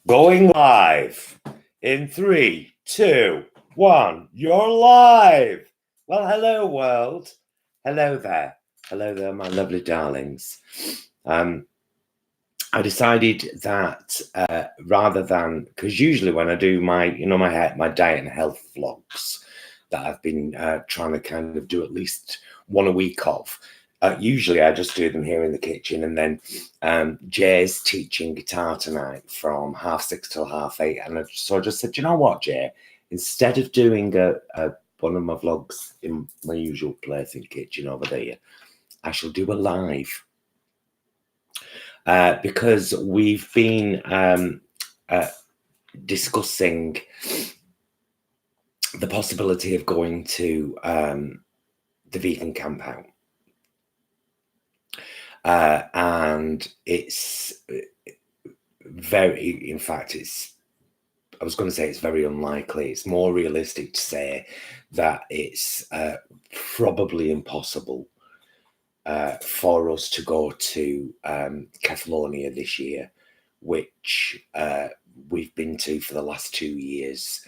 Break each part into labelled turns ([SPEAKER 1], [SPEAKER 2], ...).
[SPEAKER 1] Going live in 3, 2, 1. You're live. Well, hello, world. Hello there. Hello there, my lovely darlings. I decided that rather than, because usually when I do my diet and health vlogs that I've been trying to kind of do at least one a week of, usually I just do them here in the kitchen, and then Jay's teaching guitar tonight from 6:30 till 8:30, and so I just said, you know what, Jay, instead of doing one of my vlogs in my usual place in the kitchen over there, I shall do a live. Because we've been discussing the possibility of going to the vegan Campout. And it's very, in fact, I was going to say it's very unlikely. It's more realistic to say that it's probably impossible for us to go to Catalonia this year, which we've been to for the last 2 years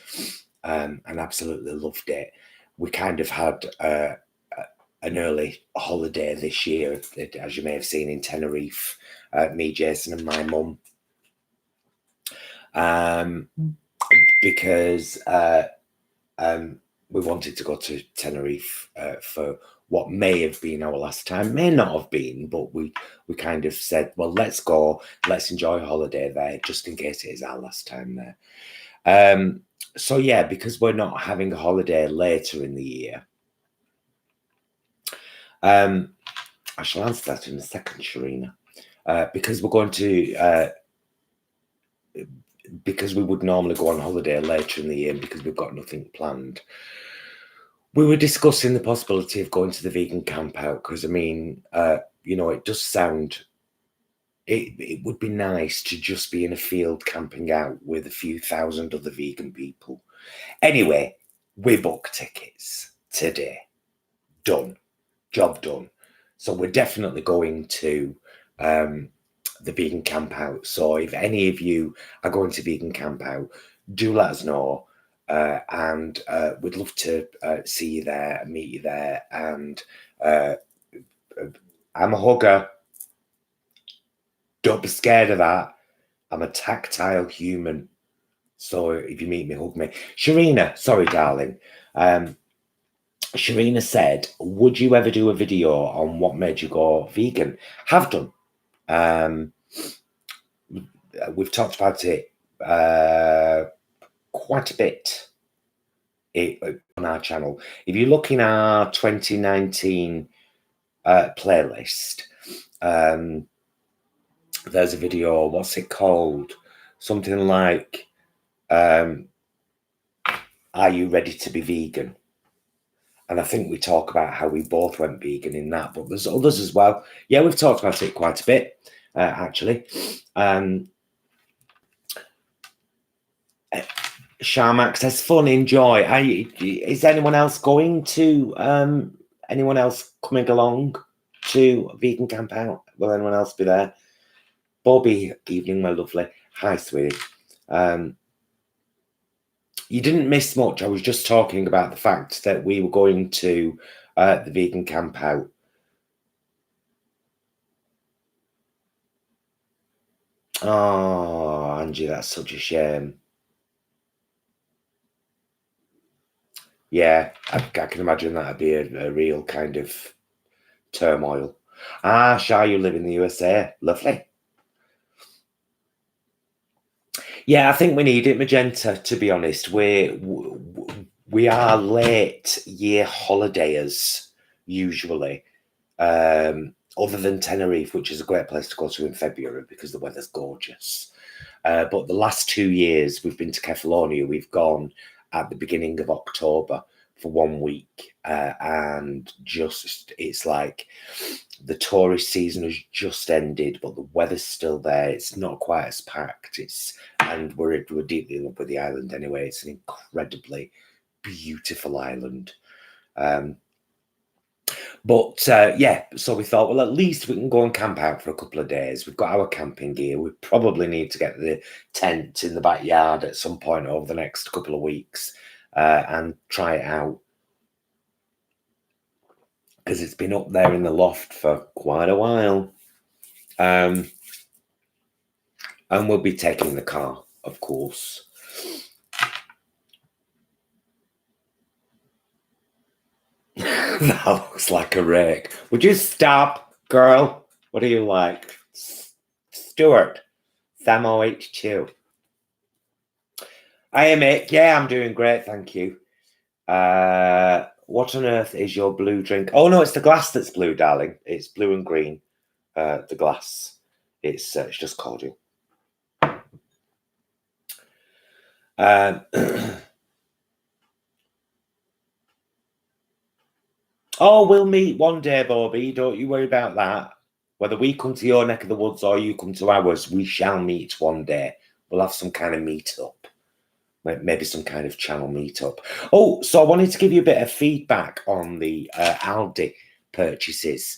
[SPEAKER 1] and absolutely loved it. We kind of had an early holiday this year, as you may have seen, in Tenerife, me, Jason and my mum, because we wanted to go to Tenerife for what may have been our last time, may not have been, but we kind of said, well, let's go, let's enjoy a holiday there, just in case it is our last time there. So yeah, because we're not having a holiday later in the year, I shall answer that in a second, Sharina, because we're going to, because we would normally go on holiday later in the year, because we've got nothing planned. We were discussing the possibility of going to the vegan Campout, because I mean, it does sound, it would be nice to just be in a field camping out with a few thousand other vegan people. Anyway, we booked tickets today. Done. Job done. So we're definitely going to the vegan Campout. So if any of you are going to vegan Campout, do let us know. And we'd love to see you there and meet you there. And I'm a hugger. Don't be scared of that. I'm a tactile human. So if you meet me, hug me. Sharina, sorry, darling. Sharina said, would you ever do a video on what made you go vegan? Have done. We've talked about it quite a bit on our channel. If you look in our 2019 playlist, there's a video, what's it called? Something like, are you ready to be vegan? And I think we talk about how we both went vegan in that, but there's others as well. Yeah, we've talked about it quite a bit, actually. Sharmax says, fun, enjoy. Is anyone else going to, anyone else coming along to vegan Campout? Will anyone else be there? Bobby, evening, my lovely. Hi, sweetie. You didn't miss much. I was just talking about the fact that we were going to the vegan Campout. Oh, Angie, that's such a shame. Yeah, I can imagine that'd be a real kind of turmoil. Ah, Shah, you live in the USA. Lovely. Yeah, I think we need it, Magenta, to be honest. We are late year holidayers, usually, other than Tenerife, which is a great place to go to in February because the weather's gorgeous. But the last 2 years we've been to Catalonia, we've gone at the beginning of October for 1 week, and just, it's like the tourist season has just ended, but the weather's still there. It's not quite as packed. And we're deeply in love with the island anyway. It's an incredibly beautiful island. But yeah, so we thought, well, at least we can go and camp out for a couple of days. We've got our camping gear. We probably need to get the tent in the backyard at some point over the next couple of weeks and try it out, because it's been up there in the loft for quite a while. And we'll be taking the car, of course. That looks like a rake. Would you stop, girl? What do you like? Stuart, Samo82. I am it. Yeah, I'm doing great, thank you. What on earth is your blue drink? Oh no, it's the glass that's blue, darling. It's blue and green. The glass. It's just cordial. Oh, we'll meet one day, Bobby. Don't you worry about that. Whether we come to your neck of the woods or you come to ours, we shall meet one day. We'll have some kind of meet-up. Maybe some kind of channel meet-up. Oh, so I wanted to give you a bit of feedback on the Aldi purchases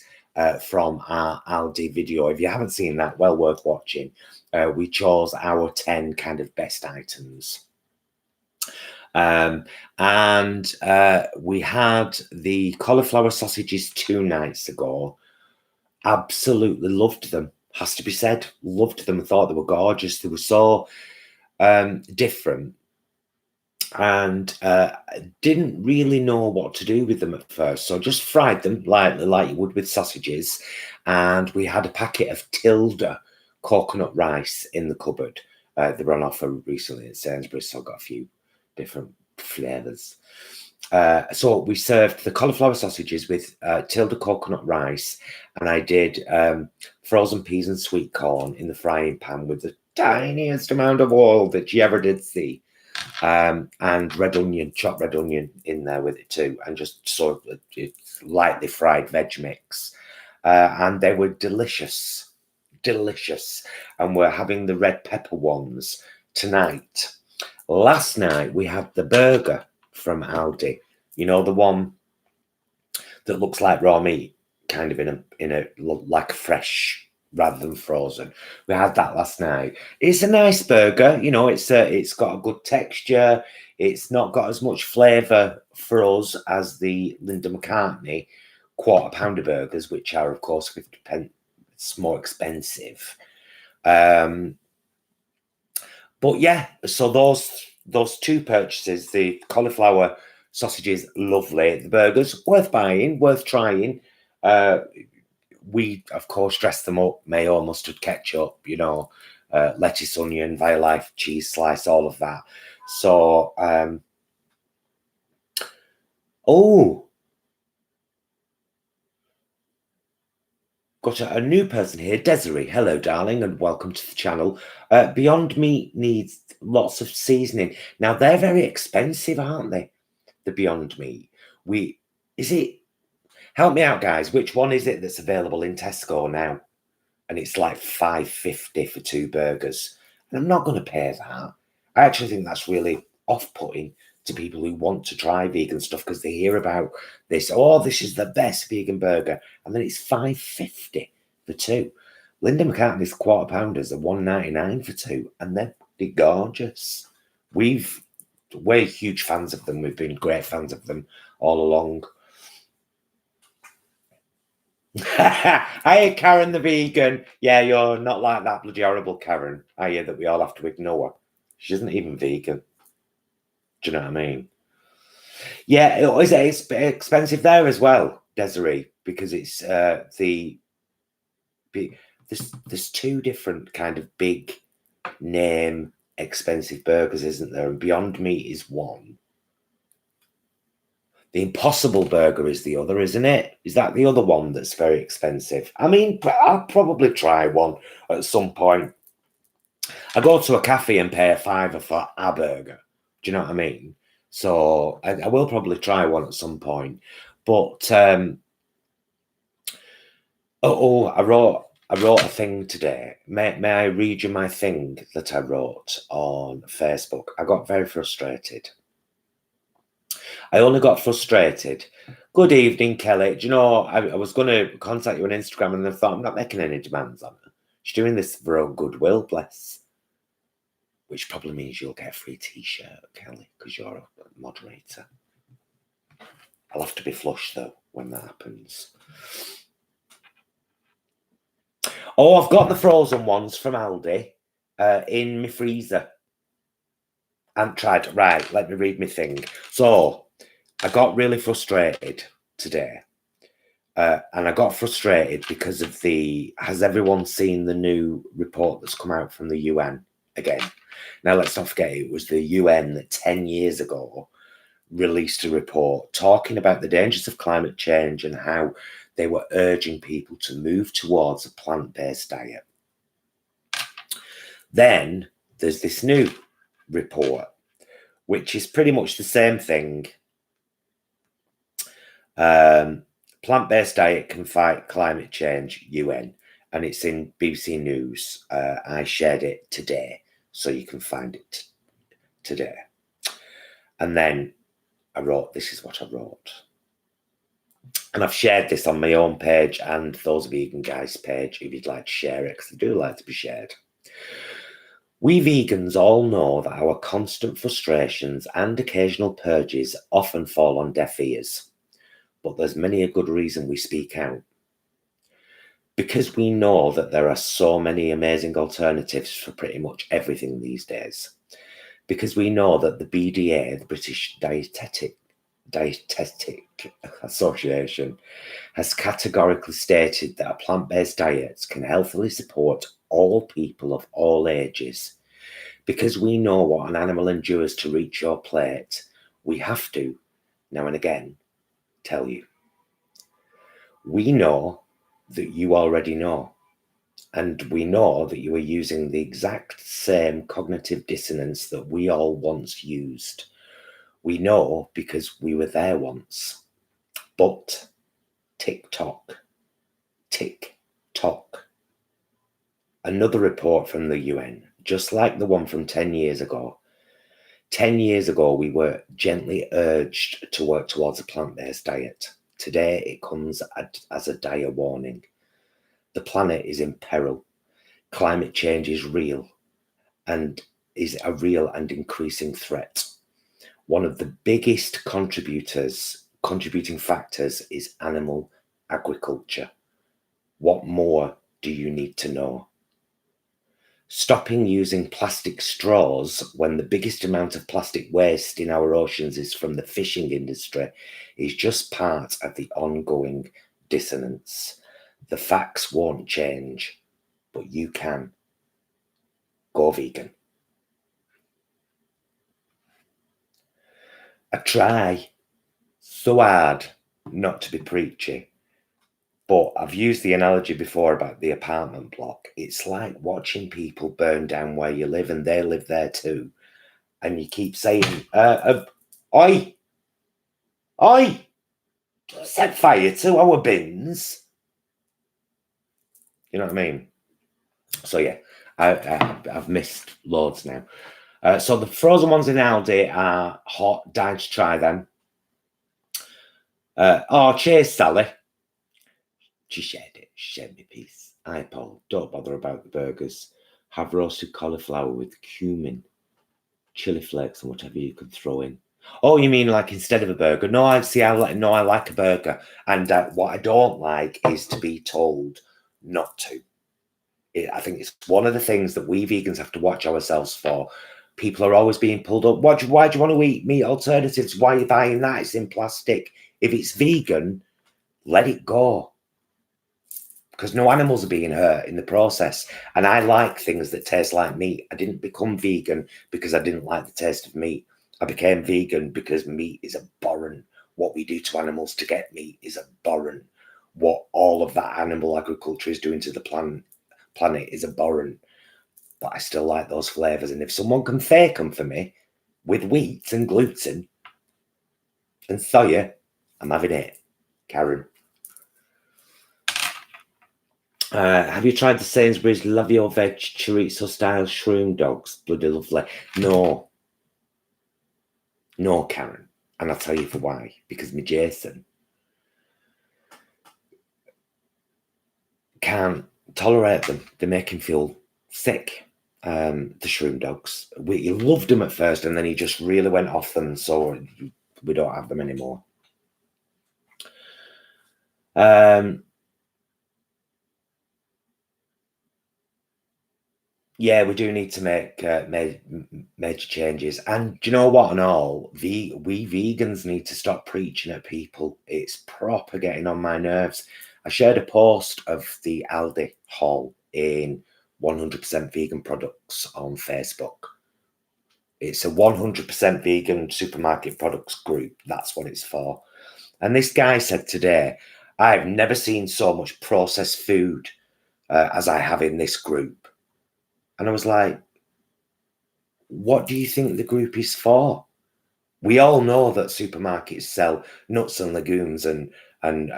[SPEAKER 1] from our Aldi video. If you haven't seen that, well worth watching. We chose our 10 kind of best items. And we had the cauliflower sausages 2 nights ago. Absolutely loved them, has to be said. Loved them, thought they were gorgeous. They were so different, and didn't really know what to do with them at first, so just fried them lightly like you would with sausages. And we had a packet of Tilda coconut rice in the cupboard. They were on offer recently at Sainsbury's, so I got a few different flavors. So we served the cauliflower sausages with Tilda coconut rice, and I did frozen peas and sweet corn in the frying pan with the tiniest amount of oil that you ever did see, and red onion, chopped red onion in there with it too, and just sort of lightly fried veg mix, and they were delicious. And we're having the red pepper ones tonight. Last night we had the burger from Aldi, you know, the one that looks like raw meat, kind of in a like fresh rather than frozen. We had that last night. It's a nice burger, you know. It's got a good texture. It's not got as much flavour for us as the Linda McCartney quarter pounder burgers, which are of course 50p. It's more expensive. But yeah, so those 2 purchases, the cauliflower sausages, lovely. The burgers, worth buying, worth trying. We, of course, dressed them up, mayo, mustard, ketchup, you know, lettuce, onion, Violife, cheese slice, all of that. So, oh, got a new person here, Desiree. Hello, darling, and welcome to the channel. Beyond Meat needs lots of seasoning. Now, they're very expensive, aren't they? The Beyond Meat. Help me out, guys. Which one is it that's available in Tesco now? And it's like $5.50 for 2 burgers. And I'm not going to pay that. I actually think that's really off-putting to people who want to try vegan stuff, because they hear about this. Oh, this is the best vegan burger. And then it's $5.50 for 2. Linda McCartney's quarter pounders are $1.99 for 2. And they're gorgeous. We're huge fans of them. We've been great fans of them all along. Hiya, Karen the vegan. Yeah, you're not like that bloody horrible Karen, are you, that we all have to ignore? She isn't even vegan. Do you know what I mean? Yeah, it's expensive there as well, Desiree, because it's there's 2 different kind of big name expensive burgers, isn't there? And Beyond Meat is one. The Impossible Burger is the other, isn't it? Is that the other one that's very expensive? I mean, I'll probably try one at some point. I go to a cafe and pay $5 for a burger. Do you know what I mean? So I will probably try one at some point. But I wrote a thing today. May I read you my thing that I wrote on Facebook? I got very frustrated. I only got frustrated Good evening, Kelly. Do you know, I was going to contact you on Instagram and I thought, I'm not making any demands on her. She's doing this for her own goodwill, bless. Which probably means you'll get a free t-shirt, Kelly, because you're a moderator. I'll have to be flush, though, when that happens. Oh, I've got the frozen ones from Aldi in my freezer. I haven't tried. Right, let me read my thing. So, I got really frustrated today. And I got frustrated because of has everyone seen the new report that's come out from the UN again? Now, let's not forget, it was the UN that 10 years ago released a report talking about the dangers of climate change and how they were urging people to move towards a plant-based diet. Then there's this new report, which is pretty much the same thing. Plant-based diet can fight climate change, UN, and it's in BBC News. I shared it today, so you can find it today. And then I wrote, this is what I wrote. And I've shared this on my own page and Those Vegan Guys page if you'd like to share it, because I do like to be shared. We vegans all know that our constant frustrations and occasional purges often fall on deaf ears. But there's many a good reason we speak out. Because we know that there are so many amazing alternatives for pretty much everything these days. Because we know that the BDA, the British Dietetic Association, has categorically stated that plant-based diets can healthily support all people of all ages. Because we know what an animal endures to reach your plate, we have to, now and again, tell you. We know that you already know, and we know that you are using the exact same cognitive dissonance that we all once used. We know because we were there once. But tick-tock, tick-tock. Another report from the UN, just like the one from 10 years ago. 10 years ago, we were gently urged to work towards a plant-based diet. Today, it comes as a dire warning. The planet is in peril. Climate change is real and is a real and increasing threat. One of the biggest contributing factors is animal agriculture. What more do you need to know? Stopping using plastic straws when the biggest amount of plastic waste in our oceans is from the fishing industry is just part of the ongoing dissonance. The facts won't change, but you can. Go vegan. I try so hard not to be preachy, but I've used the analogy before about the apartment block. It's like watching people burn down where you live and they live there too. And you keep saying, oi, set fire to our bins. You know what I mean? So yeah, I've missed loads now. So the frozen ones in Aldi are hot. Dying to try them. Oh, cheers, Sally. She shared it. She shared me a piece. Hi, Paul. Don't bother about the burgers. Have roasted cauliflower with cumin, chili flakes, and whatever you can throw in. Oh, you mean like instead of a burger? No, I like a burger. And what I don't like is to be told not to. I think it's one of the things that we vegans have to watch ourselves for. People are always being pulled up. Why do you want to eat meat alternatives? Why are you buying that? It's in plastic. If it's vegan, let it go. Because no animals are being hurt in the process. And I like things that taste like meat. I didn't become vegan because I didn't like the taste of meat. I became vegan because meat is abhorrent. What we do to animals to get meat is abhorrent. What all of that animal agriculture is doing to the planet is abhorrent. But I still like those flavours. And if someone can fake them for me with wheat and gluten and soya, I'm having it. Karen. Have you tried the Sainsbury's Love Your Veg chorizo style shroom dogs? Bloody lovely. No, Karen. And I'll tell you for why. Because me Jason can't tolerate them. They make him feel sick. The shroom dogs. He loved them at first, and then he just really went off them, so we don't have them anymore. Yeah, we do need to make major changes. And do you know what? And all, we vegans need to stop preaching at people. It's proper getting on my nerves. I shared a post of the Aldi haul in 100% vegan products on Facebook. It's a 100% vegan supermarket products group. That's what it's for. And this guy said today, I've never seen so much processed food as I have in this group. And I was like, what do you think the group is for? We all know that supermarkets sell nuts and legumes and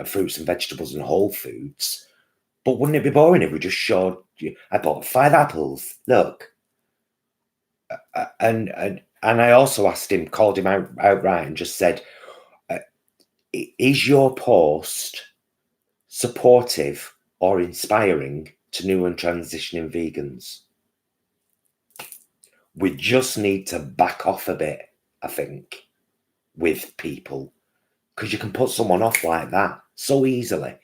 [SPEAKER 1] fruits and vegetables and whole foods. But wouldn't it be boring if we just showed you, I bought 5 apples, look. And I also asked him, called him outright and just said, is your post supportive or inspiring to new and transitioning vegans? We just need to back off a bit, I think, with people, because you can put someone off like that so easily.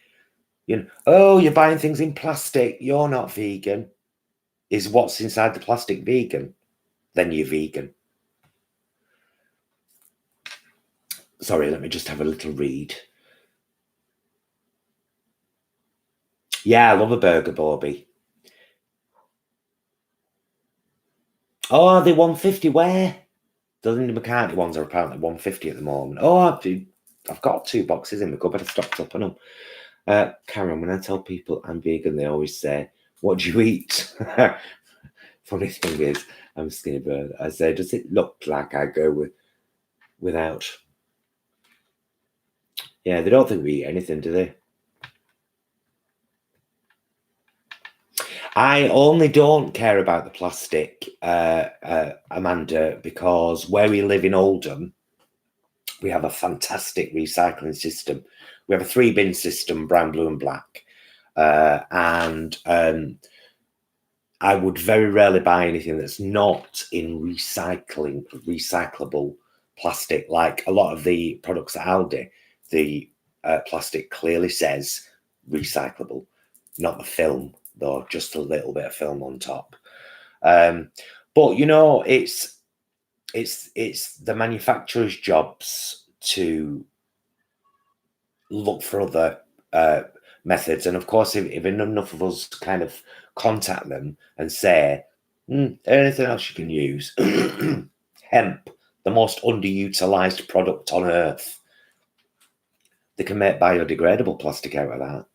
[SPEAKER 1] You know, oh, you're buying things in plastic, you're not vegan. Is what's inside the plastic vegan? Then you're vegan. Sorry, let me just have a little read. Yeah, I love a burger, Bobby. Oh, they're 150 where? The Linda McCartney ones are apparently 150 at the moment. Oh, I've got 2 boxes in my cupboard. I stocked up on them. Karen, when I tell people I'm vegan, they always say, what do you eat? Funny thing is, I'm a skinny bird. I say, does it look like I go without? Yeah, they don't think we eat anything, do they? I only don't care about the plastic, Amanda, because where we live in Oldham, we have a fantastic recycling system. We have a 3-bin system, brown, blue, and black. And I would very rarely buy anything that's not in recyclable plastic. Like a lot of the products at Aldi, the plastic clearly says recyclable, not the film, though, just a little bit of film on top. But you know, it's the manufacturer's jobs to look for other methods, and of course, if enough of us kind of contact them and say, anything else you can use, hemp, the most underutilized product on earth, they can make biodegradable plastic out of that.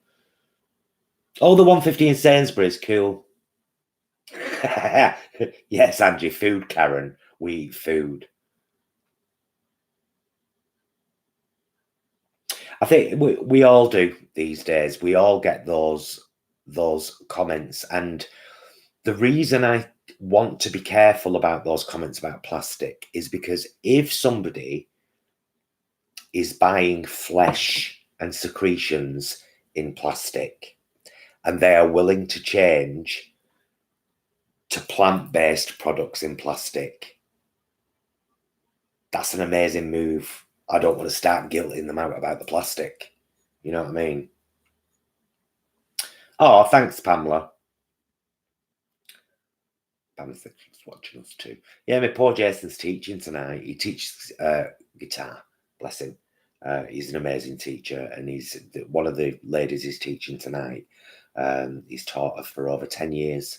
[SPEAKER 1] Oh, the 150 in Sainsbury's, cool. Yes, Angie, food, Karen. We eat food. I think we all do these days. We all get those comments, and the reason I want to be careful about those comments about plastic is because if somebody is buying flesh and secretions in plastic and they are willing to change to plant-based products in plastic, that's an amazing move. I don't want to start guilting them out about the plastic. You know what I mean? Oh, thanks, Pamela. Pamela's watching us too. Yeah, my poor Jason's teaching tonight. He teaches guitar, bless him. He's an amazing teacher, and he's one of the ladies he's teaching tonight. He's taught her for over 10 years.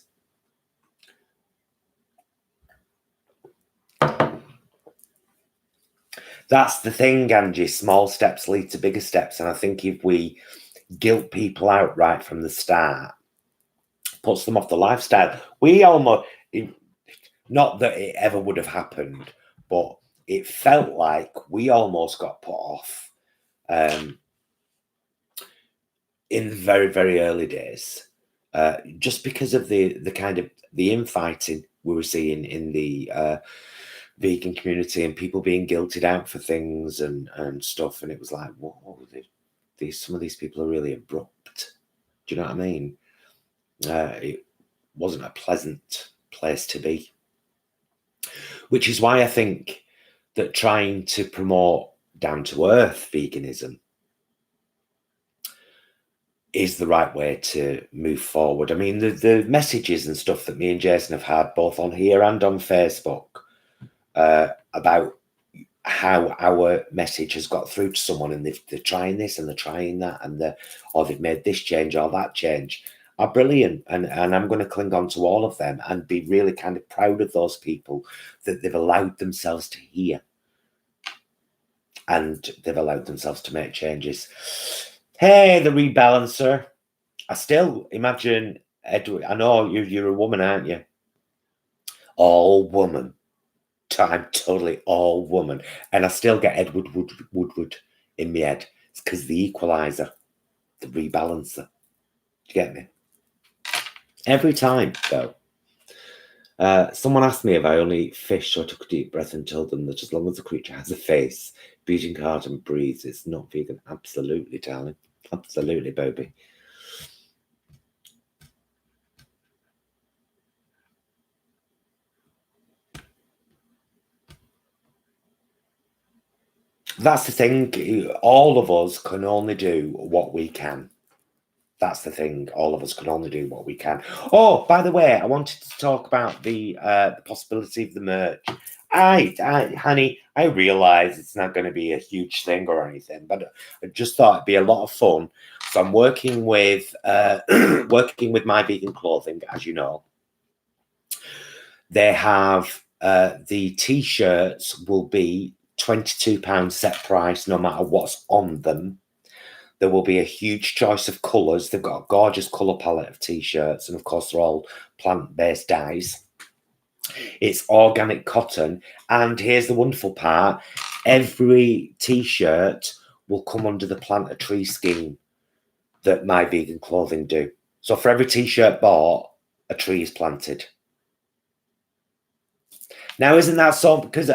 [SPEAKER 1] That's the thing, Angie. Small steps lead to bigger steps. And I think if we guilt people out right from the start, puts them off the lifestyle. We almost, not that it ever would have happened, but it felt like we almost got put off in the very, very early days, just because of the kind of the infighting we were seeing in the vegan community and people being guilted out for things and stuff. And it was like, whoa, some of these people are really abrupt. Do you know what I mean? It wasn't a pleasant place to be. Which is why I think that trying to promote down-to-earth veganism is the right way to move forward. I mean, the messages and stuff that me and Jason have had, both on here and on Facebook, about how our message has got through to someone, and they're trying this and they're trying that, and or they've made this change or that change, are brilliant. And I'm going to cling on to all of them and be really kind of proud of those people that they've allowed themselves to hear and they've allowed themselves to make changes. Hey, the rebalancer. I still imagine Edward. I know you're a woman, aren't you? All woman. I'm totally all woman. And I still get Edward Woodward in my head. It's because the equalizer, the rebalancer. Do you get me? Every time, though. Someone asked me if I only eat fish, so I took a deep breath and told them that as long as the creature has a face, beating heart and breathes, it's not vegan. Absolutely, darling. Absolutely, baby. That's the thing. All of us can only do what we can. That's the thing. All of us can only do what we can. Oh, by the way, I wanted to talk about the possibility of the merch. Honey, I realise it's not going to be a huge thing or anything, but I just thought it'd be a lot of fun. So I'm working with working with My Vegan Clothing, as you know. They have the t-shirts will be £22 set price, no matter what's on them. There will be a huge choice of colours. They've got a gorgeous colour palette of t-shirts, and of course they're all plant-based dyes. It's organic cotton, and here's the wonderful part: every t-shirt will come under the Plant a Tree scheme that My Vegan Clothing do. So for every t-shirt bought, a tree is planted. Now, isn't that so? Because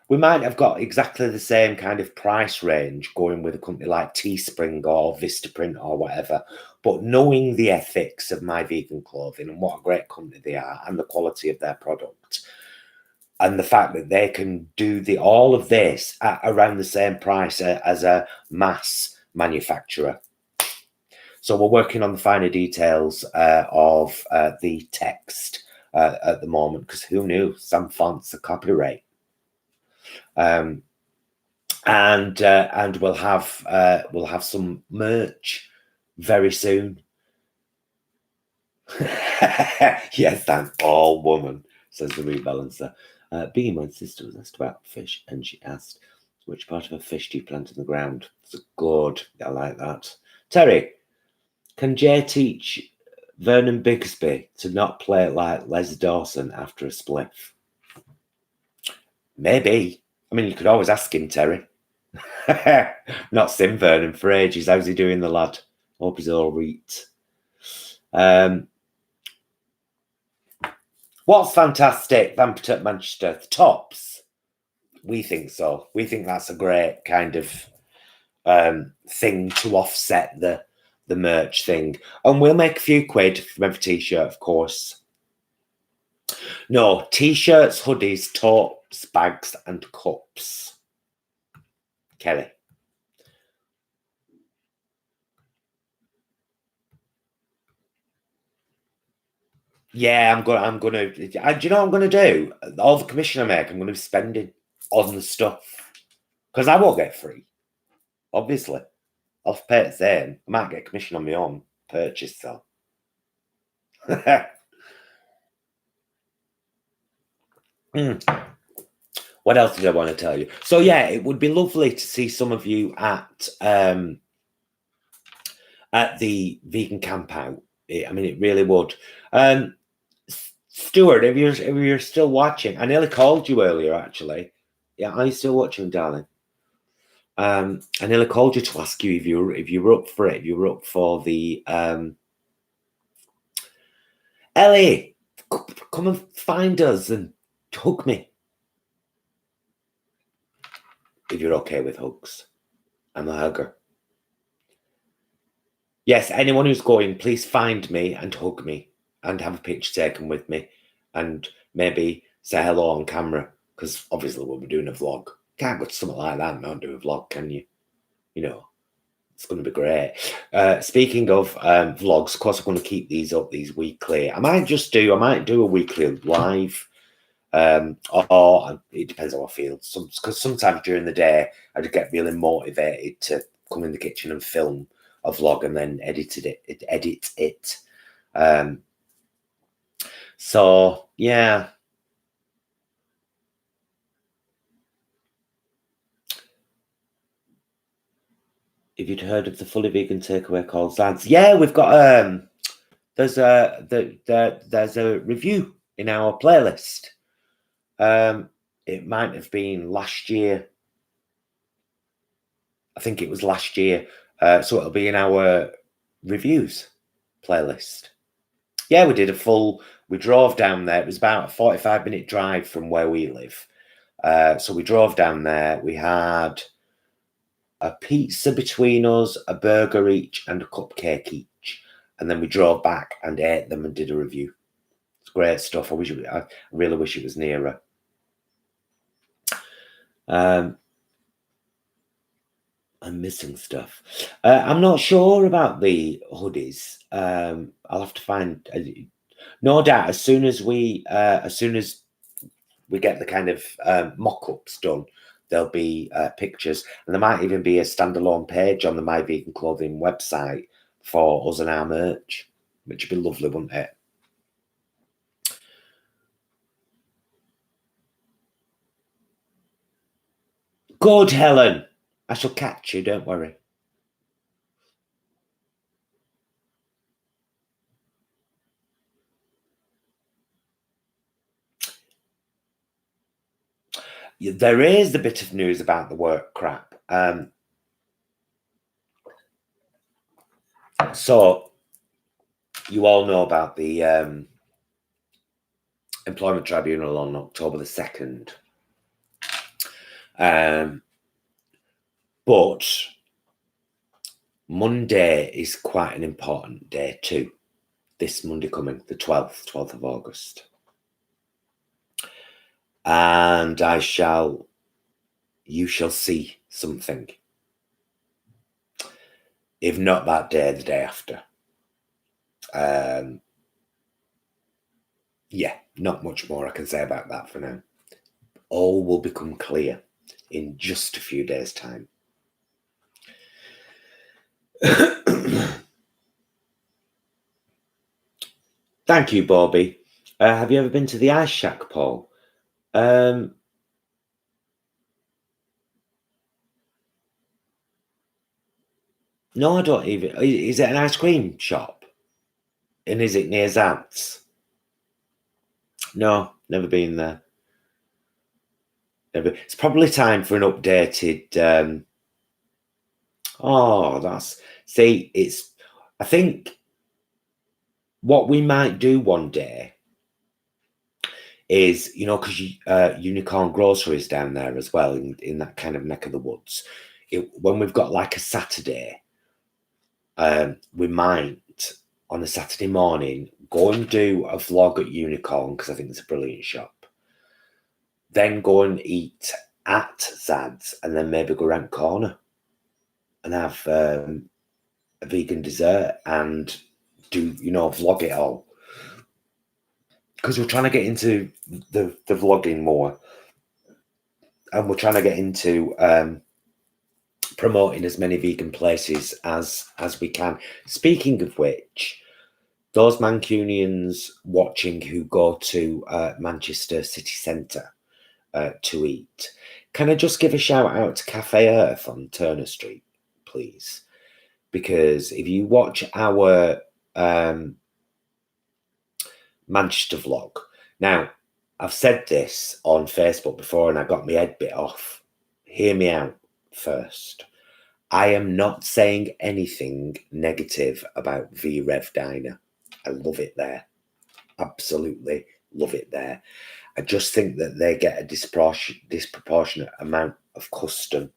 [SPEAKER 1] we might have got exactly the same kind of price range going with a company like Teespring or Vistaprint or whatever, but knowing the ethics of My Vegan Clothing and what a great company they are and the quality of their product, and the fact that they can do all of this at around the same price as a mass manufacturer. So we're working on the finer details of the text at the moment, because who knew some fonts are copyright. And we'll have some merch very soon. Yes, I'm all woman, says the rebalancer. Being my sister was asked about fish, and she asked, which part of a fish do you plant in the ground? It's good. I like that. Terry, can Jay teach Vernon Bigsby to not play like Les Dawson after a spliff? Maybe. I mean, you could always ask him, Terry. Not seen Vernon for ages. How's he doing, the lad? Hope he's all right. What's fantastic, Vamped at Manchester? The tops. We think so. We think that's a great kind of thing to offset the merch thing. And we'll make a few quid from every t-shirt, of course. No, t-shirts, hoodies, tops, bags, and cups. Kelly. Yeah, I'm gonna. Do you know what I'm gonna do? All the commission I make, I'm gonna be spending on the stuff, because I won't get free. Obviously, I'll pay the same. I might get commission on my own purchase, though. What else did I want to tell you? So yeah, it would be lovely to see some of you at the vegan campout. I mean, it really would. Stuart, if you're still watching, I nearly called you earlier, actually. Yeah, are you still watching, darling? I nearly called you to ask you if you were up for it. If you were up for the Ellie, come and find us and hug me. If you're okay with hugs, I'm a hugger. Yes, anyone who's going, please find me and hug me and have a picture taken with me and maybe say hello on camera, because obviously we'll be doing a vlog. Can't go to something like that and not do a vlog, can you? You know, it's going to be great. Speaking of vlogs, of course, I'm going to keep these up, these weekly. I might do a weekly live, or it depends how I feel. Because sometimes during the day, I just get really motivated to come in the kitchen and film a vlog and then edit it. So yeah. If you'd heard of the fully vegan takeaway called Zad's, yeah, we've got there's a review in our playlist. It might have been last year. I think it was last year. So it'll be in our reviews playlist. Yeah, we drove down there. It was about a 45-minute drive from where we live. So we drove down there. We had a pizza between us, a burger each, and a cupcake each. And then we drove back and ate them and did a review. It's great stuff. I really wish it was nearer. I'm missing stuff. I'm not sure about the hoodies. I'll have to find. No doubt, as soon as we get the kind of mock-ups done, there'll be pictures, and there might even be a standalone page on the My Vegan Clothing website for us and our merch, which would be lovely, wouldn't it? Good, Helen. I shall catch you, don't worry. There is a bit of news about the work crap. So you all know about the Employment Tribunal on October the 2nd. But Monday is quite an important day too. This Monday coming, the 12th of August. And you shall see something. If not that day, the day after. Yeah, not much more I can say about that for now. All will become clear in just a few days' time. Thank you, Bobby. Have you ever been to the Ice Shack, Paul? No, I don't even. Is it an ice cream shop? And is it near Zad's? No, never been there. Never. It's probably time for an updated. I think what we might do one day is, because Unicorn Groceries down there as well, in that kind of neck of the woods. When we've got like a Saturday, we might, on a Saturday morning, go and do a vlog at Unicorn, because I think it's a brilliant shop. Then go and eat at Zad's, and then maybe go around the corner and have a vegan dessert and do, vlog it all. Because we're trying to get into the vlogging more, and we're trying to get into promoting as many vegan places as we can. Speaking of which, those Mancunians watching who go to Manchester city centre to eat, can I just give a shout out to Cafe Earth on Turner Street, please? Because if you watch our Manchester vlog, now I've said this on Facebook before and I got my head bit off. Hear me out first. I am not saying anything negative about V-Rev Diner. I love it there. Absolutely love it there. I just think that they get a disproportionate amount of custom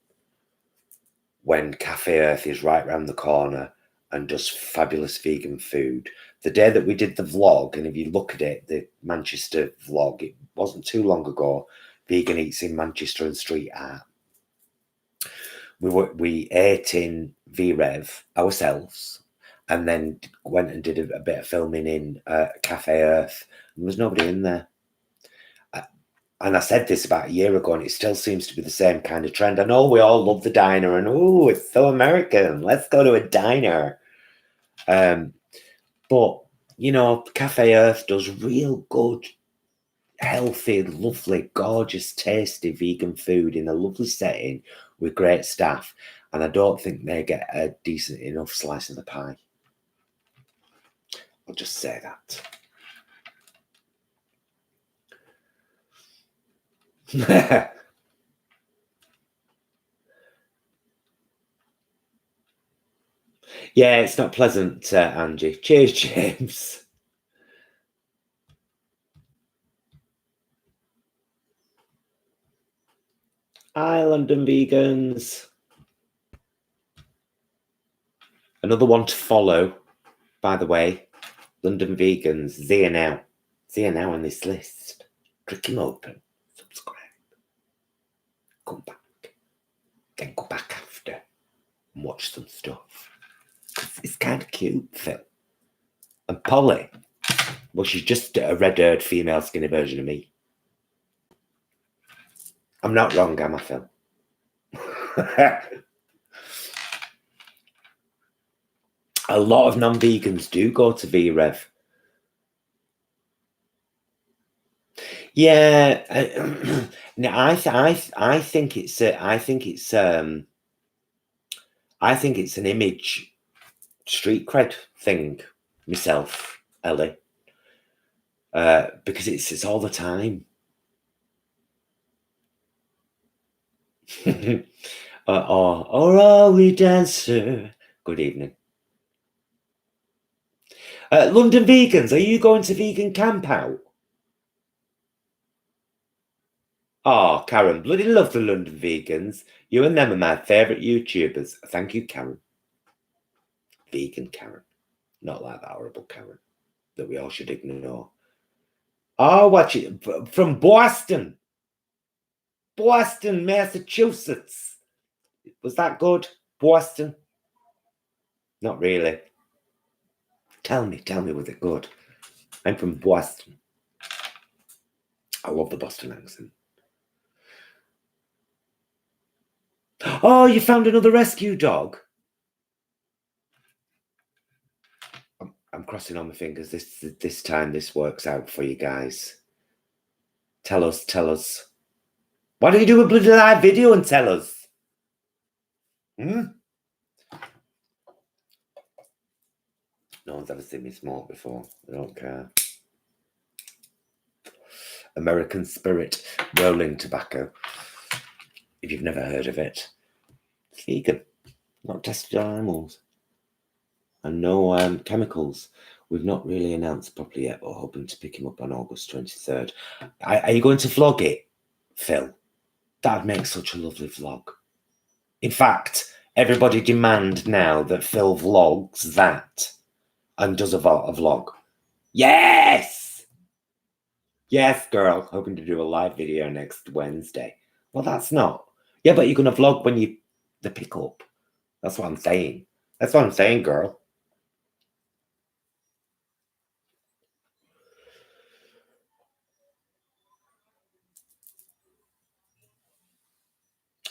[SPEAKER 1] when Cafe Earth is right round the corner and does fabulous vegan food. The day that we did the vlog, and if you look at it, the Manchester vlog, it wasn't too long ago, Vegan Eats in Manchester and Street Art. We ate in VRev ourselves, and then went and did a bit of filming in Cafe Earth. There was nobody in there. And I said this about a year ago, and it still seems to be the same kind of trend. I know we all love the diner, and oh, it's so American. Let's go to a diner. But, you know, Cafe Earth does real good, healthy, lovely, gorgeous, tasty vegan food in a lovely setting with great staff. And I don't think they get a decent enough slice of the pie. I'll just say that. Yeah, it's not pleasant, Angie. Cheers, James. Hi, London vegans. Another one to follow, by the way. London vegans, Zia now. Zia now on this list. Click him open. Subscribe. Come back. Then go back after and watch some stuff. It's kind of cute, Phil. And Polly, well, she's just a red-haired female skinny version of me. I'm not wrong, am I, Phil? A lot of non-vegans do go to VRev. Yeah, no, I think it's an image street cred thing myself, Ellie, because it's all the time. Or are we dancer? Good evening. London vegans, are you going to vegan Campout? Oh, Karen, bloody love the London vegans. You and them are my favourite YouTubers. Thank you, Karen. Vegan Karen. Not like that horrible Karen that we all should ignore. Oh, watch it. From Boston. Boston, Massachusetts. Was that good? Boston? Not really. Tell me, was it good? I'm from Boston. I love the Boston accent. Oh, you found another rescue dog? I'm crossing on my fingers this time this works out for you guys. Tell us. Why don't you do a bloody live video and tell us? No one's ever seen me smoke before. I don't care. American Spirit rolling tobacco. If you've never heard of it, it's vegan, not tested on animals, and no chemicals. We've not really announced properly yet, but we're hoping to pick him up on August 23rd. Are you going to vlog it, Phil? That'd make such a lovely vlog. In fact, everybody demand now that Phil vlogs that and does a vlog. Yes! Yes, girl. Hoping to do a live video next Wednesday. Well, that's not. Yeah, but you're going to vlog when the pick up. That's what I'm saying. That's what I'm saying, girl.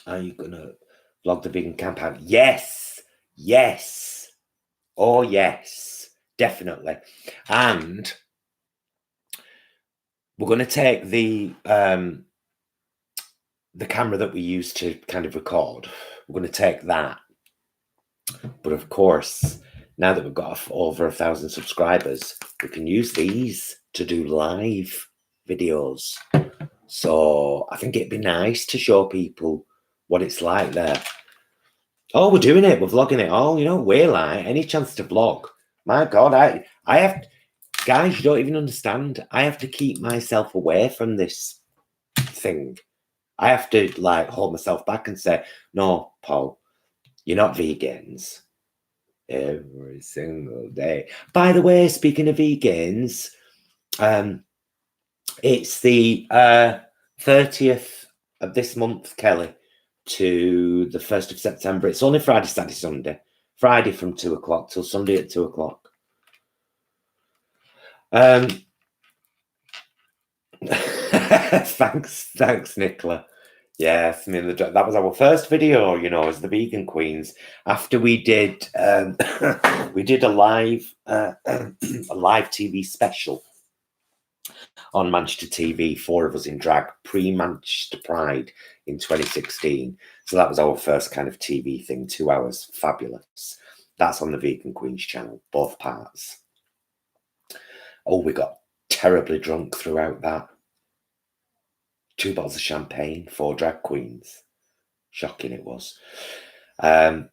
[SPEAKER 1] Are you going to vlog the vegan Campout? Yes. Yes. Oh, yes. Definitely. And we're going to take the camera that we use to kind of record. We're going to take that. But of course, now that we've got over 1,000 subscribers, we can use these to do live videos. So I think it'd be nice to show people what it's like there. Oh, we're doing it. We're vlogging it all. You know, we're like, any chance to vlog. My God, I have, guys, you don't even understand. I have to keep myself away from this thing. I have to like hold myself back and say, no, Paul, you're not vegans. every single day. By the way, speaking of vegans, it's the 30th of this month, Kelly, to the 1st of September. It's only Friday, Saturday, Sunday. Friday from 2 o'clock till Sunday at 2 o'clock. Thanks, Nicola. Yes, I mean that was our first video, you know, as the Vegan Queens. After we did, we did a live TV special on Manchester TV. 4 of us in drag, pre-Manchester Pride in 2016. So that was our first kind of TV thing. 2 hours, fabulous. That's on the Vegan Queens channel, both parts. Oh, we got terribly drunk throughout that. 2 bottles of champagne, 4 drag queens. Shocking it was. And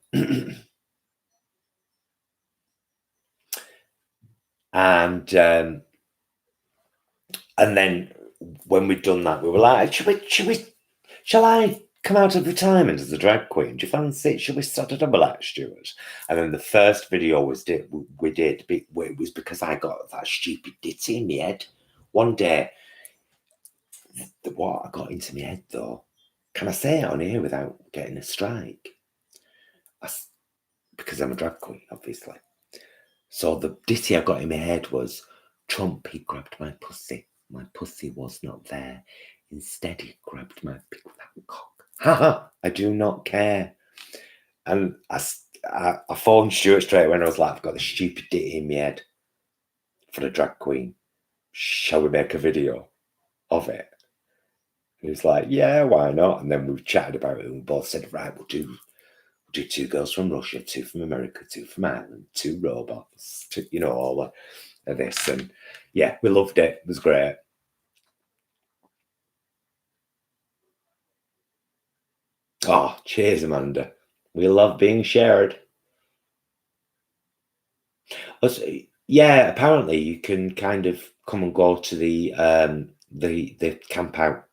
[SPEAKER 1] then when we'd done that, we were like, shall I come out of retirement as a drag queen? Do you fancy it? Shall we start a double act, Stuart? And then the first video we did, it was because I got that stupid ditty in my head. One day, what I got into my head though, can I say it on here without getting a strike? Because I'm a drag queen, obviously. So the ditty I got in my head was, Trump, he grabbed my pussy. My pussy was not there. Instead, he grabbed my big fat cock. Haha, I do not care. And I phoned Stuart straight when I was like, I've got the stupid ditty in my head for the drag queen. Shall we make a video of it? And he was like, yeah, why not? And then we chatted about it and we both said, right, we'll do 2 girls from Russia, 2 from America, 2 from Ireland, 2 robots, 2, you know, all of this. And yeah, we loved it. It was great. Oh, cheers, Amanda. We love being shared. Yeah, apparently you can kind of come and go to the Campout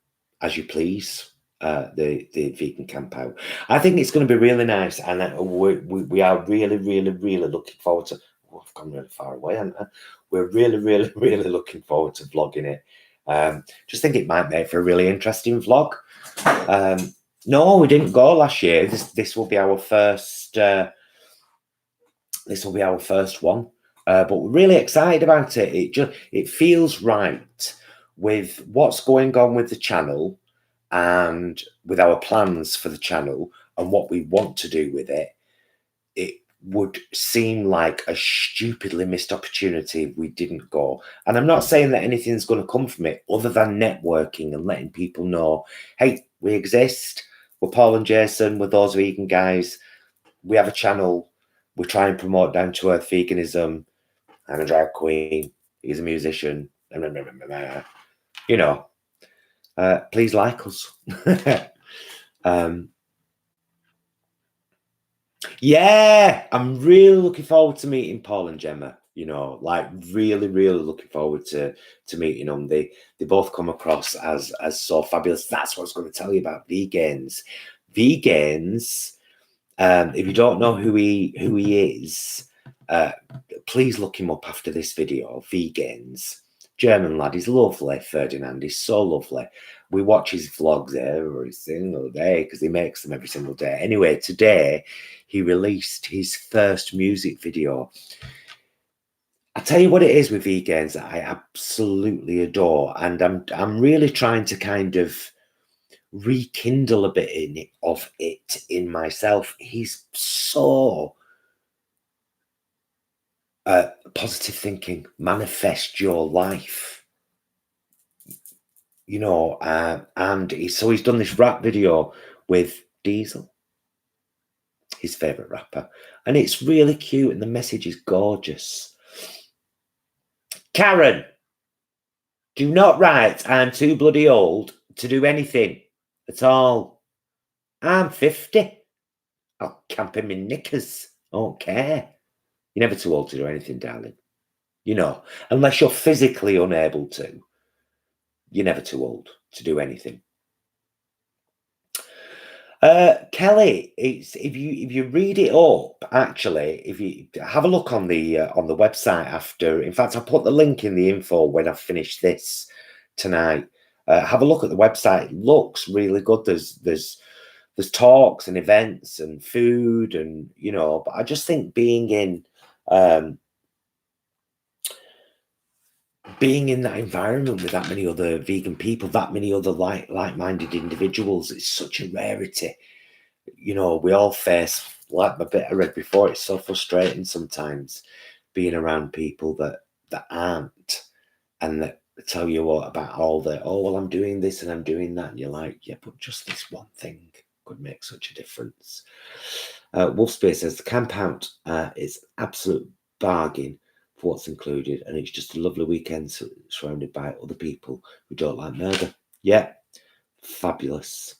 [SPEAKER 1] as you please. The vegan Campout. I think it's going to be really nice, and we are really looking forward to. Oh, I've gone really far away, haven't I? We're really looking forward to vlogging it. Just think it might make for a really interesting vlog. No, we didn't go last year. This will be our first. This will be our first one, but we're really excited about it. It feels right with what's going on with the channel and with our plans for the channel and what we want to do with it. It would seem like a stupidly missed opportunity if we didn't go. And I'm not saying that anything's going to come from it other than networking and letting people know, hey, we exist. We're Paul and Jason. We're those vegan guys. We have a channel. We try and promote down to earth veganism. I'm a drag queen. He's a musician. You know, please like us. Yeah, I'm really looking forward to meeting Paul and Gemma. You know, like really looking forward to meeting them. They both come across as so fabulous. That's what I was going to tell you about vegans. Vegans. If you don't know who he is, please look him up after this video. Vegans, German lad. He's lovely. Ferdinand. He's so lovely. We watch his vlogs every single day because he makes them every single day. Anyway, today he released his first music video. I tell you what it is with vegans that I absolutely adore, and I'm really trying to kind of rekindle a bit of it in myself. He's so positive thinking. Manifest your life, you know. And he's done this rap video with Diesel, his favorite rapper, and it's really cute and the message is gorgeous. Karen, do not write I'm too bloody old to do anything at all. I'm 50. I'll camp in my knickers. I don't care. You're never too old to do anything, darling. You know, unless you're physically unable to. You're never too old to do anything. Kelly, it's if you read it up, actually, if you have a look on the website after. In fact, I'll put the link in the info when I finish this tonight. Have a look at the website. It looks really good. There's talks and events and food and but I just think um, being in that environment with that many other vegan people, that many other like-minded individuals, it's such a rarity. We all face, like my bit I read before, it's so frustrating sometimes being around people that aren't, and that tell you what about all the, oh, well, I'm doing this and I'm doing that. And you're like, yeah, but just this one thing could make such a difference. Wolfspear says the Campout is absolute bargain for what's included, and it's just a lovely weekend surrounded by other people who don't like murder. Yeah, fabulous.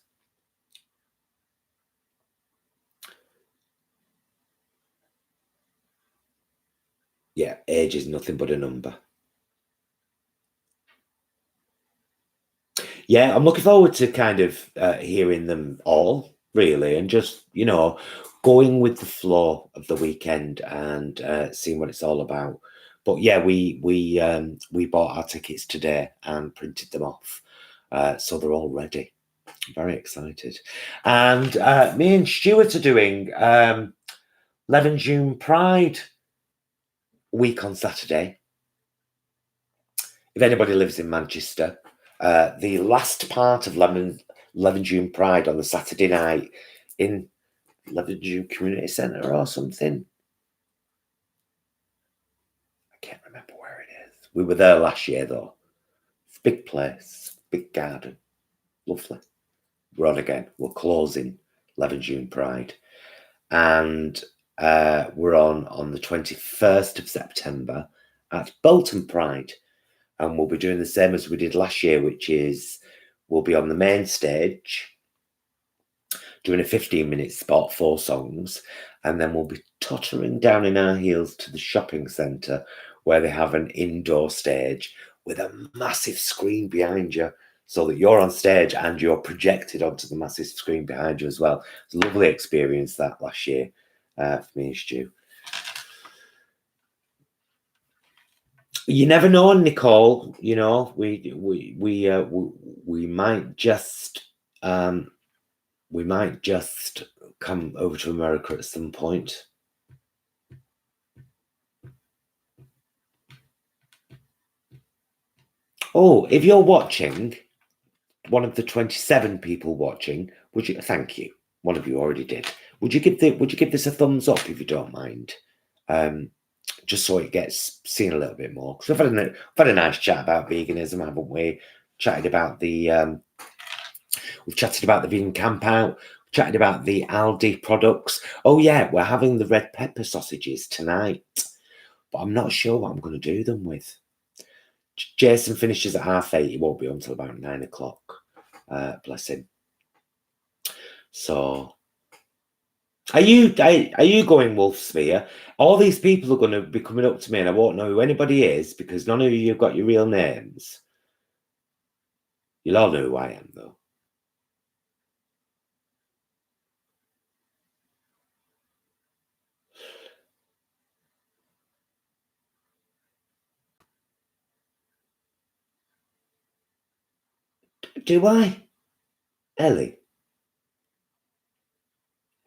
[SPEAKER 1] Yeah, age is nothing but a number. Yeah, I'm looking forward to kind of hearing them all, really, and just, going with the flow of the weekend and seeing what it's all about. But yeah, we bought our tickets today and printed them off, so they're all ready. I'm very excited. And me and Stuart are doing 11 June Pride week on Saturday. If anybody lives in Manchester, the last part of 11 June Pride on the Saturday night in 11 June Community Centre or something. I can't remember where it is. We were there last year, though. It's a big place, big garden. Lovely. We're on again. We're closing 11 June Pride. And we're on the 21st of September at Bolton Pride. And we'll be doing the same as we did last year, which is we'll be on the main stage doing a 15-minute spot, 4 songs, and then we'll be tottering down in our heels to the shopping centre where they have an indoor stage with a massive screen behind you so that you're on stage and you're projected onto the massive screen behind you as well. It's a lovely experience that last year for me and Stu. You never know, Nicole. We might just come over to America at some point. Oh, if you're watching, one of the 27 people watching, would you? Thank you. One of you already did. Would you give this a thumbs up if you don't mind? Just so it gets seen a little bit more. Because we've had a nice chat about veganism, haven't we? We've chatted about the vegan Campout. We've chatted about the Aldi products. Oh yeah, we're having the red pepper sausages tonight, but I'm not sure what I'm going to do them with. Jason finishes at 8:30. He won't be until about 9 o'clock. Bless him. So, are you going Wolfsphere? All these people are going to be coming up to me, and I won't know who anybody is because none of you have got your real names. You'll all know who I am, though. Do I? Ellie?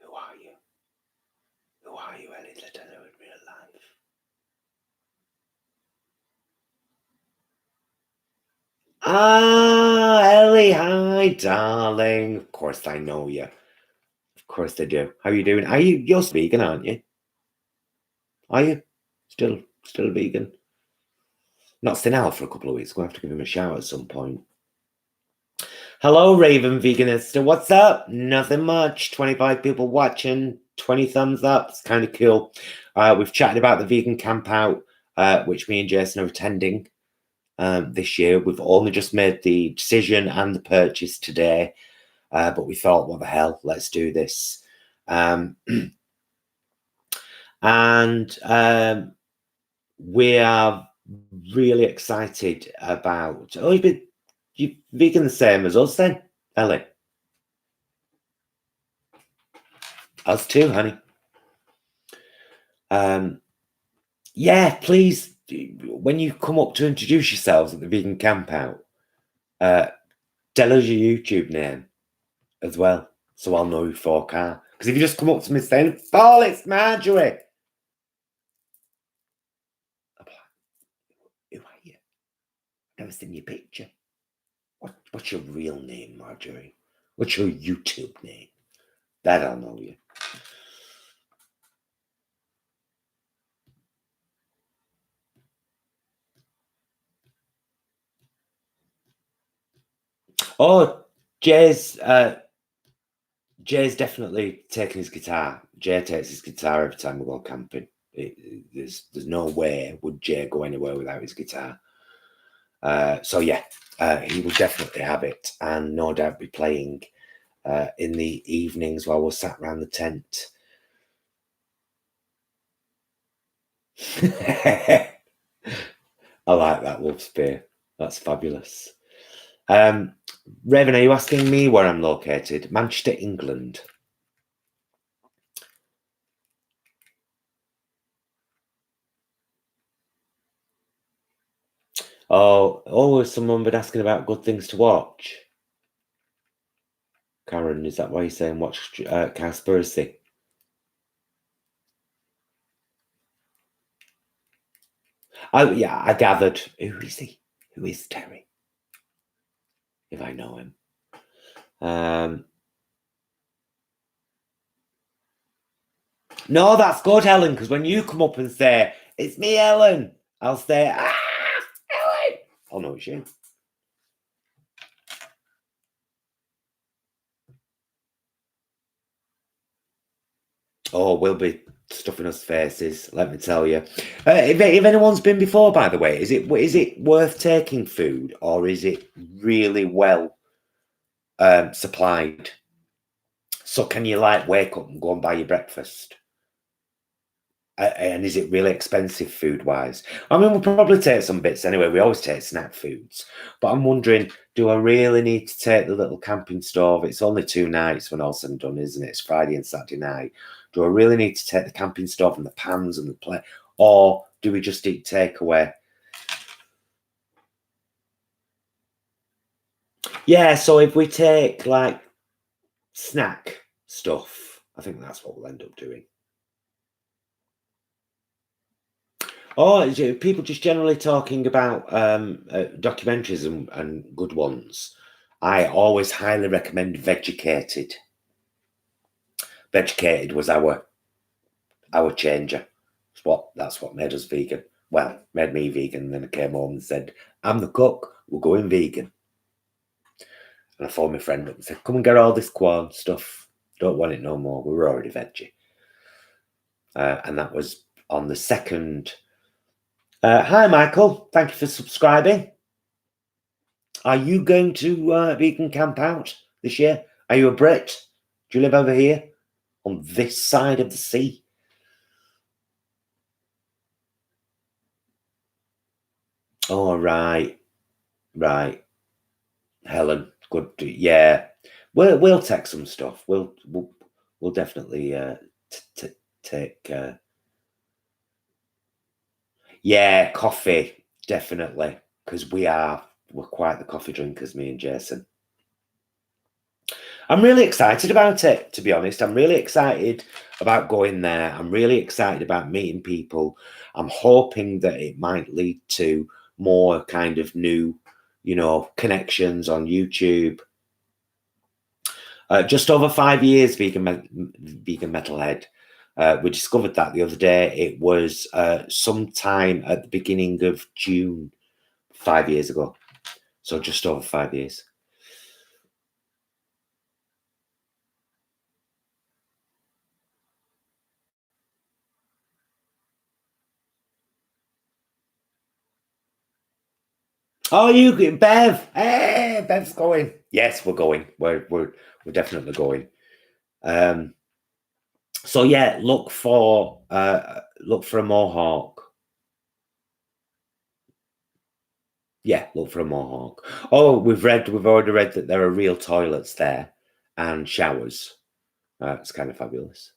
[SPEAKER 1] Who are you? Who are you, Ellie, that I know in real life? Ah, Ellie, hi, darling. Of course I know you. Of course I do. How are you doing? You're vegan, aren't you? Are you? Still vegan? Not seen Al for a couple of weeks. We'll have to give him a shout at some point. Hello, Raven Veganista. What's up? Nothing much. 25 people watching. 20 thumbs up. It's kind of cool. We've chatted about the vegan Campout, which me and Jason are attending this year. We've only just made the decision and the purchase today, but we thought, what the hell? Let's do this. And we are really excited about. Oh, you vegan the same as us then, Ellie? Us too, honey. Yeah, please, when you come up to introduce yourselves at the vegan campout, tell us your YouTube name as well, so I'll know who folk are. Because if you just come up to me saying, "Paul, it's Marjorie," I'm like, "Who are you? I've never seen your picture. What's your real name, Marjorie? What's your YouTube name? That I'll know you." Oh, Jay's definitely taking his guitar. Jay takes his guitar every time we go camping. There's no way would Jay go anywhere without his guitar. So yeah, he will definitely have it, and no doubt be playing in the evenings while we're sat around the tent. I like that, Wolf Spear. That's fabulous. Raven, are you asking me where I'm located? Manchester, England. Oh, someone been asking about good things to watch. Karen, is that why you're saying watch Cowspiracy? Oh, yeah, I gathered. Who is he? Who is Terry? If I know him. No, that's good, Helen, because when you come up and say, "It's me, Helen," I'll say, "Ah, Helen." I'll know it's you. Oh, we'll be stuffing us faces, let me tell you. If anyone's been before, by the way, is it worth taking food, or is it really well supplied? So can you like wake up and go and buy your breakfast? And is it really expensive food-wise? I mean, we'll probably take some bits anyway. We always take snack foods. But I'm wondering, do I really need to take the little camping stove? It's only 2 nights when all's said and done, isn't it? It's Friday and Saturday night. Do I really need to take the camping stove and the pans and the plate? Or do we just eat takeaway? Yeah, so if we take, like, snack stuff, I think that's what we'll end up doing. Oh, is it people just generally talking about documentaries and good ones? I always highly recommend Vegucated. Vegucated was our changer. That's what made us vegan. Well, made me vegan. And then I came home and said, "I'm the cook. We're going vegan." And I phoned my friend up and said, "Come and get all this corn stuff. Don't want it no more. We're already veggie." And that was on the 2nd. Hi, Michael. Thank you for subscribing. Are you going to vegan Campout this year? Are you a Brit? Do you live over here on this side of the sea? Oh, right. Helen, good. Yeah, we'll take some stuff. We'll definitely take. Yeah, coffee definitely, because we're quite the coffee drinkers, me and Jason. I'm really excited about it, to be honest. I'm really excited about going there. I'm really excited about meeting people. I'm hoping that it might lead to more kind of new, connections on YouTube. Just over 5 years, vegan metalhead. We discovered that the other day. It was sometime at the beginning of June, 5 years ago. So just over 5 years. Oh, you, Bev! Hey, Bev's going. Yes, we're going. We're definitely going. So yeah, look for a mohawk. Yeah, look for a mohawk. Oh, we've already read that there are real toilets there and showers. It's kind of fabulous.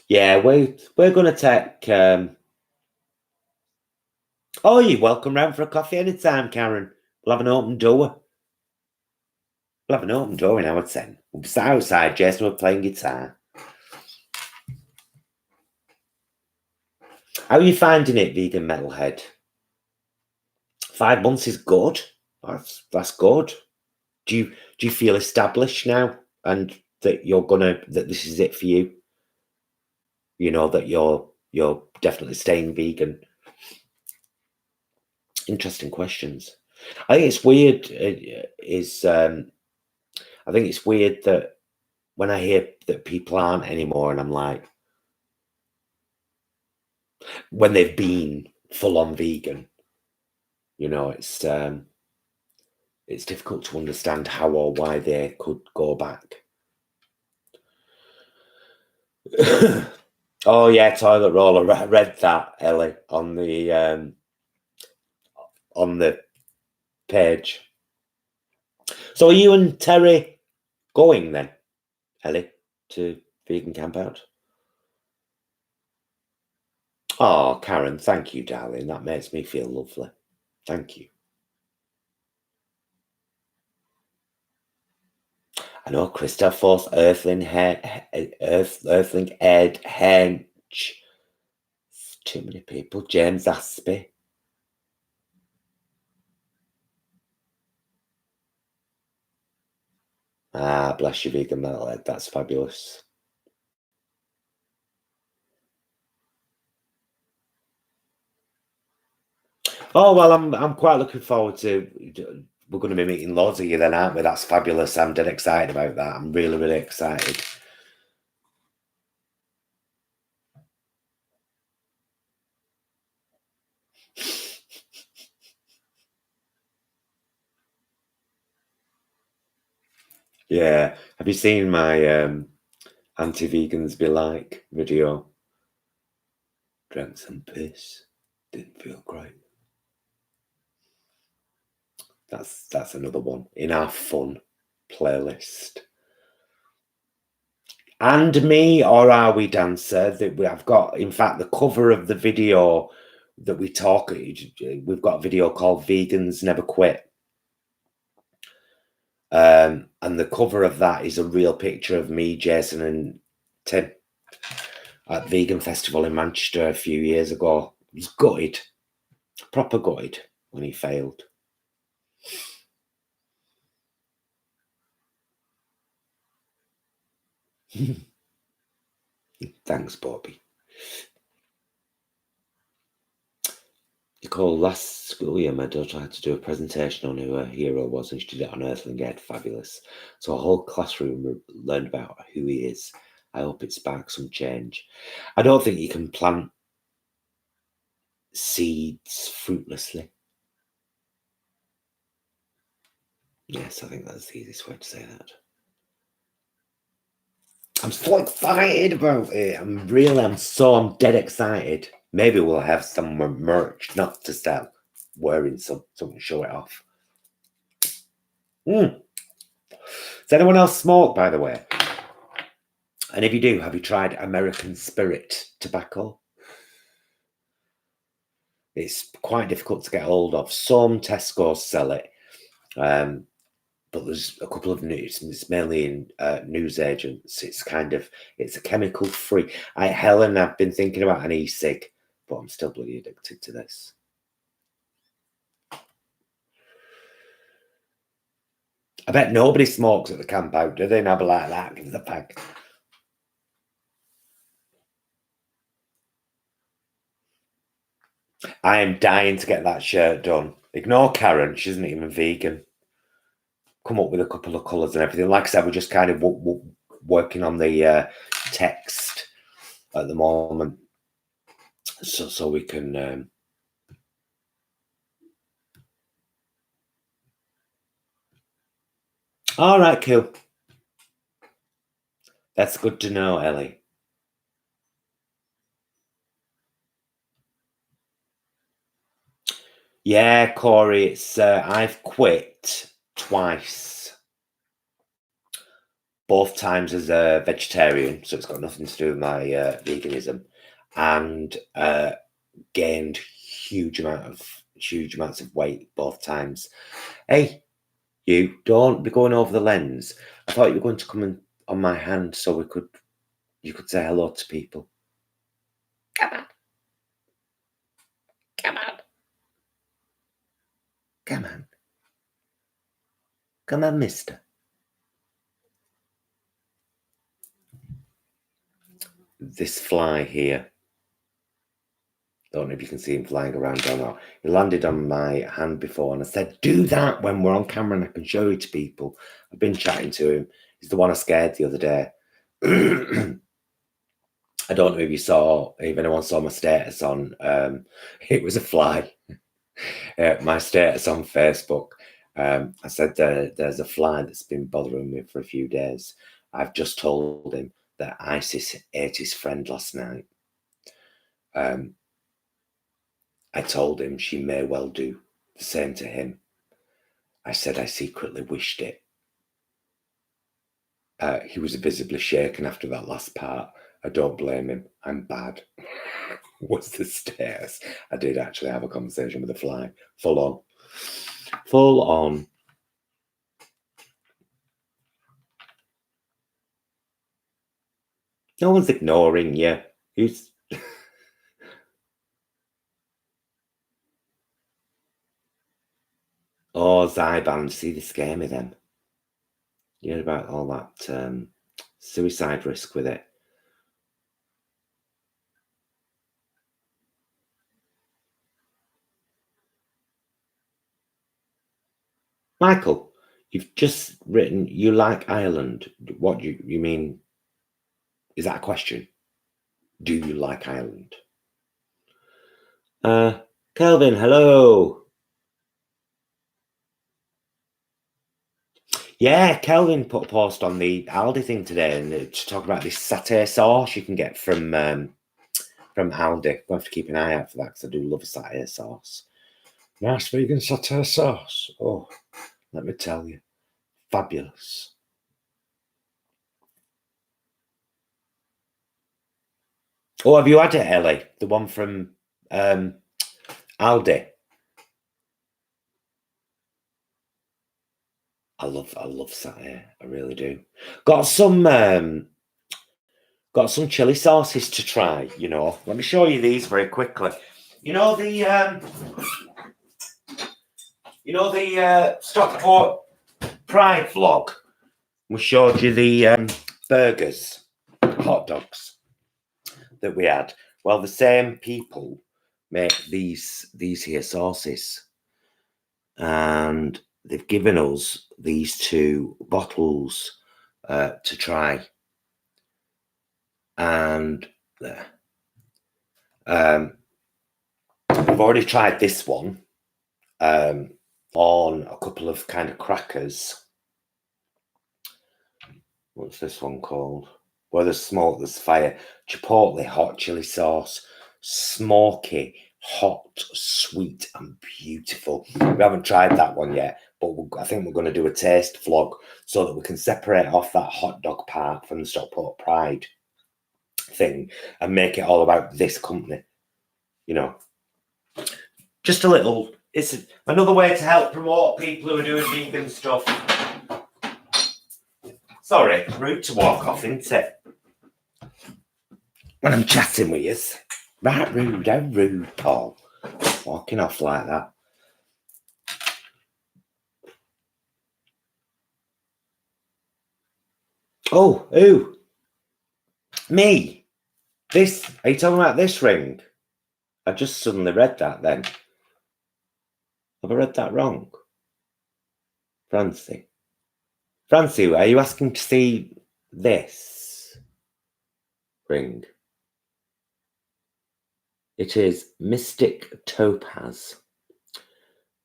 [SPEAKER 1] Yeah, we're gonna take. Oh, you're welcome round for a coffee anytime, Karen. We'll have an open door. We'll have an open door in our tent. We'll be sat outside, Jason. We're playing guitar. How are you finding it, vegan metalhead? 5 months is good. That's good. Do you feel established now, and that that this is it for you? You know that you're definitely staying vegan. Interesting questions. I think it's weird. I think it's weird that when I hear that people aren't anymore, and I'm like, when they've been full on vegan, it's difficult to understand how or why they could go back. Oh yeah, toilet roller. I read that, Ellie, on the page. So are you and Terry going then, Ellie, to vegan Campout? Oh, Karen, thank you, darling. That makes me feel lovely. Thank you. I know Christophos Earthling Ed Hench. Too many people. James Aspie. Ah, bless you, vegan metalhead. That's fabulous. Oh well, I'm quite looking forward to. We're going to be meeting loads of you then, aren't we? That's fabulous. I'm dead excited about that. I'm really, really excited. Yeah. Have you seen my anti-vegans be like video? Drank some piss. Didn't feel great. That's another one in our fun playlist. And me, or are we dancer? That I've got, in fact, the cover of the video that we talk. We've got a video called "Vegans Never Quit," and the cover of that is a real picture of me, Jason, and Tim at Vegan Festival in Manchester a few years ago. He was gutted, proper gutted, when he failed. Thanks, Bobby. Nicole, last school year, my daughter had to do a presentation on who her hero was, and she did it on Earthling Ed. Fabulous. So a whole classroom learned about who he is. I hope it sparks some change. I don't think you can plant seeds fruitlessly. Yes, I think that's the easiest way to say that. I'm so excited about it. I'm dead excited. Maybe we'll have some merch, not to start wearing something, show it off. Does anyone else smoke, by the way? And if you do, have you tried American Spirit tobacco? It's quite difficult to get hold of. Some Tesco's sell it, but there's a couple of news. It's mainly in news agents. It's a chemical free. Helen, I've been thinking about an e-cig, but I'm still bloody addicted to this. I bet nobody smokes at the Campout, do they? Never like that. Give us a pack. I am dying to get that shirt done. Ignore Karen. She isn't even vegan. Come up with a couple of colours and everything. Like I said, we're just kind of working on the text at the moment, so we can. All right, cool. That's good to know, Ellie. Yeah, Corey, it's I've quit twice. both times as a vegetarian, so it's got nothing to do with my veganism, and gained huge amounts of weight both times. Hey, you don't be going over the lens. I thought you were going to come on my hand so you could say hello to people. Come on. Come on. Come on. Come on, mister. This fly here, don't know if you can see him flying around or not. He landed on my hand before, and I said, do that when we're on camera and I can show it to people. I've been chatting to him. He's the one I scared the other day. I don't know if anyone saw my status on, it was a fly. My status on Facebook. I said there's a fly that's been bothering me for a few days. I've just told him that ISIS ate his friend last night. I told him she may well do the same to him. I said I secretly wished it. He was visibly shaken after that last part. I don't blame him. I'm bad. Was the status. I did actually have a conversation with a fly. Full on. Full on. No one's ignoring you. Who's... Oh, Zyban. See, they scare me then. You heard about all that suicide risk with it. Michael, you've just written you like Ireland. What do you mean? Is that a question? Do you like Ireland? Kelvin, hello. Yeah, Kelvin put a post on the Aldi thing today and to talk about this satay sauce you can get from Aldi. We'll have to keep an eye out for that because I do love a satay sauce. Nice vegan satay sauce. Oh, let me tell you, fabulous. Oh, have you had it, Ellie? The one from Aldi. I love satay. I really do. Got some chili sauces to try. You know, let me show you these very quickly. You know the Stockport Pride vlog. We showed you the burgers, hot dogs that we had. Well, the same people make these here sauces, and they've given us these 2 bottles to try. And we've already tried this one on a couple of kind of crackers. What's this one called? Where there's smoke, there's fire. Chipotle hot chili sauce. Smoky, hot, sweet, and beautiful. We haven't tried that one yet, but I think we're going to do a taste vlog so that we can separate off that hot dog part from the Stockport Pride thing and make it all about this company. You know, just a little. It's another way to help promote people who are doing vegan stuff. Sorry, rude to walk off, isn't it? When I'm chatting with you. Right rude, how rude, Paul. Walking off like that. Oh, who? Me? This? Are you talking about this ring? I just suddenly read that then. Have I read that wrong? Francie, are you asking to see this ring? It is Mystic Topaz,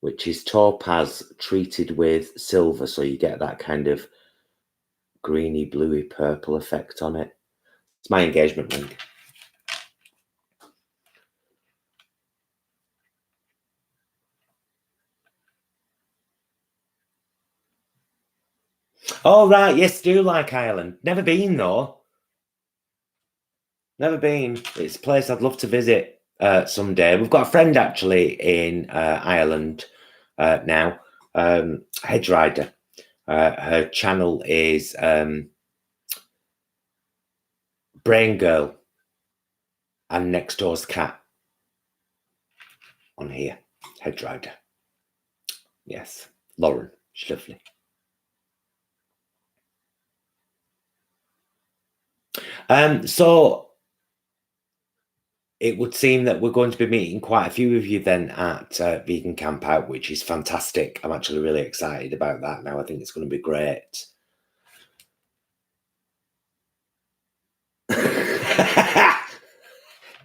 [SPEAKER 1] which is topaz treated with silver, so you get that kind of greeny, bluey, purple effect on it. It's my engagement ring. Oh, right. Yes, do like Ireland. Never been, though. Never been. It's a place I'd love to visit someday. We've got a friend actually in Ireland now, Hedge Rider. Her channel is Brain Girl and Next Door's Cat on here. Hedge Rider. Yes. Lauren. She's lovely. So it would seem that we're going to be meeting quite a few of you then at Vegan Campout, which is fantastic. I'm actually really excited about that now. I think it's going to be great.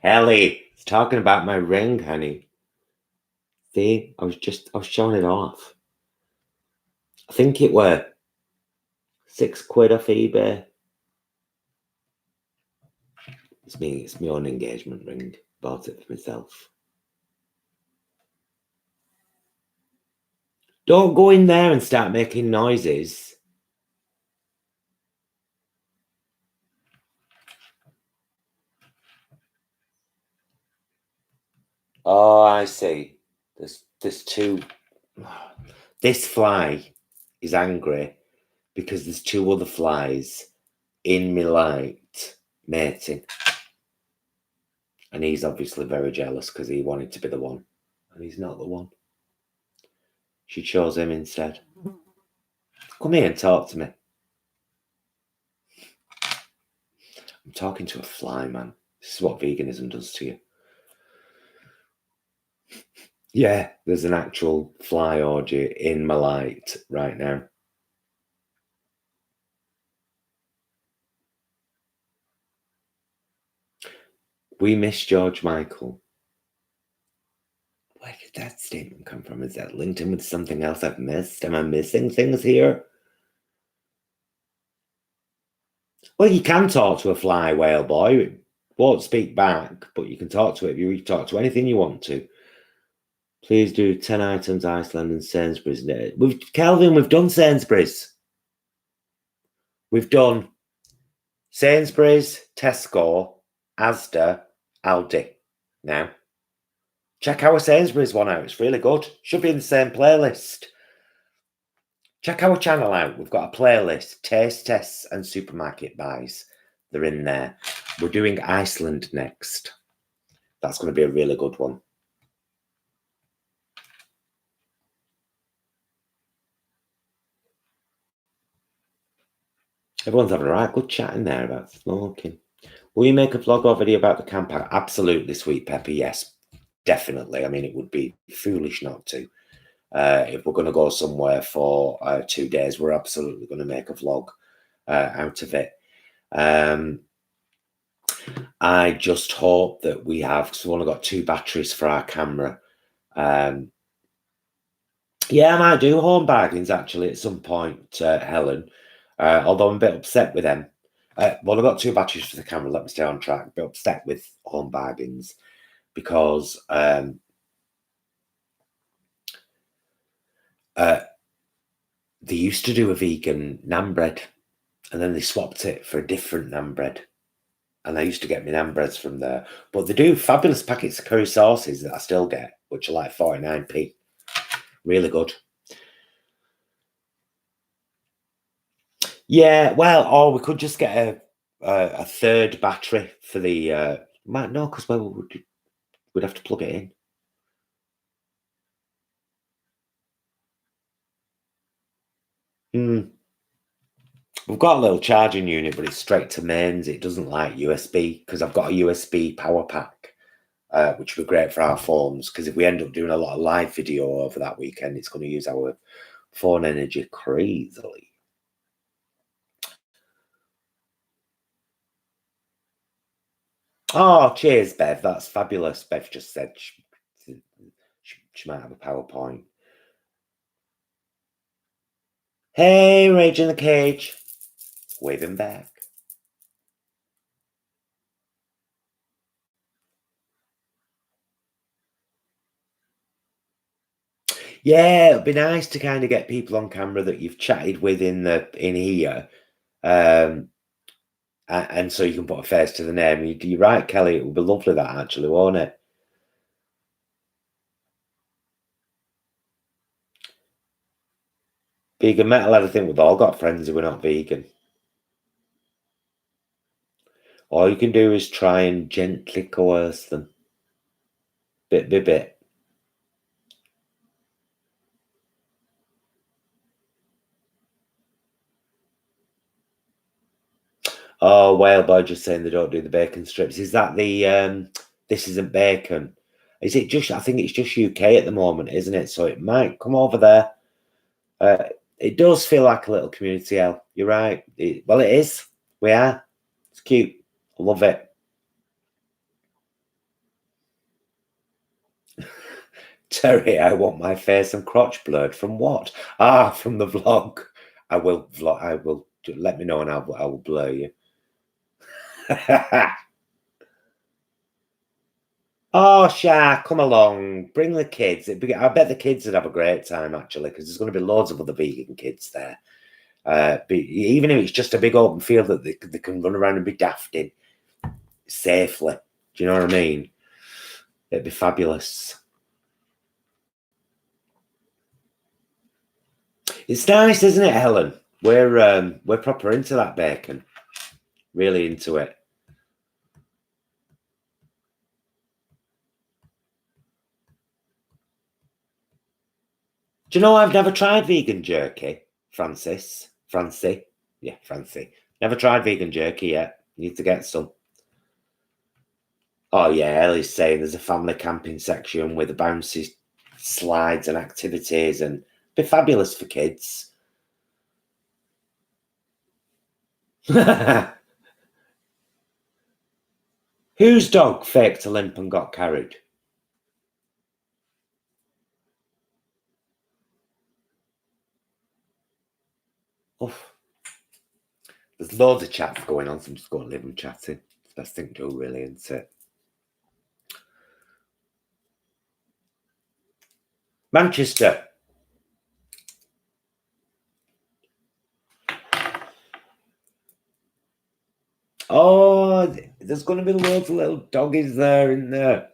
[SPEAKER 1] Ellie, it's talking about my ring, honey. See, I was showing it off. I think it were £6 off eBay. It's my own engagement ring. Bought it for myself. Don't go in there and start making noises. Oh, I see. There's two. This fly is angry because there's two other flies in my light mating. And he's obviously very jealous because he wanted to be the one. And he's not the one. She chose him instead. Come here and talk to me. I'm talking to a fly, man. This is what veganism does to you. Yeah, there's an actual fly orgy in my light right now. We miss George Michael. Where did that statement come from? Is that linked in with something else I've missed? Am I missing things here? Well, you can talk to a fly whale boy. It won't speak back, but you can talk to it. You can talk to anything you want to. Please do 10 items, Iceland and Sainsbury's. Kelvin, we've done Sainsbury's. We've done Sainsbury's, Tesco, Asda, Aldi. Now, check our Sainsbury's one out. It's really good. Should be in the same playlist. Check our channel out. We've got a playlist, taste tests and supermarket buys. They're in there. We're doing Iceland next. That's going to be a really good one. Everyone's having a right good chat in there about smoking. Will you make a vlog or video about the campout? Absolutely, Sweet Pepper. Yes, definitely. I mean, it would be foolish not to. If we're going to go somewhere for 2 days, we're absolutely going to make a vlog out of it. I just hope that we have, because we've only got 2 batteries for our camera. Yeah, I might do home bargains actually at some point, Helen. Although I'm a bit upset with them. Well, I've got 2 batteries for the camera. Let me stay on track. A bit upset with home bargains because they used to do a vegan naan bread, and then they swapped it for a different naan bread. And I used to get my naan breads from there. But they do fabulous packets of curry sauces that I still get, which are like 49p. Really good. Yeah, well, or we could just get a third battery for the. No, because we'd have to plug it in. We've got a little charging unit, but it's straight to mains. It doesn't like USB because I've got a USB power pack, which would be great for our phones. Because if we end up doing a lot of live video over that weekend, it's going to use our phone energy crazily. Oh, cheers, Bev. That's fabulous. Bev just said she might have a PowerPoint. Hey, Rage in the Cage. Waving back. Yeah, it'd be nice to kind of get people on camera that you've chatted with in here, and so you can put a face to the name. You're right, Kelly. It would be lovely that actually, won't it? Vegan metal, I think we've all got friends who are not vegan. All you can do is try and gently coerce them, bit by bit. Oh, Whale Boy just saying they don't do the bacon strips. Is that the This Isn't Bacon? Is it just, I think it's just UK at the moment, isn't it? So it might come over there. It does feel like a little community, El. You're right. Well, it is. We are. It's cute. I love it. Terry, I want my face and crotch blurred. From what? Ah, from the vlog. I will vlog. I will. Let me know and I will blur you. Oh, Sha, come along. Bring the kids. I bet the kids would have a great time, actually, because there's going to be loads of other vegan kids there. Even if it's just a big open field that they can run around and be daft in safely. Do you know what I mean? It'd be fabulous. It's nice, isn't it, Helen? We're proper into that bacon. Really into it. Do you know I've never tried vegan jerky, Francie. Yeah, Francie. Never tried vegan jerky yet. Need to get some. Oh yeah, Ellie's saying there's a family camping section with the bouncy slides and activities and be fabulous for kids. Whose dog faked a limp and got carried? Oof. There's loads of chats going on, so I'm just going to leave them chatting. It's the best thing to do, really, isn't it? Manchester. Oh, there's going to be loads of little doggies there in there.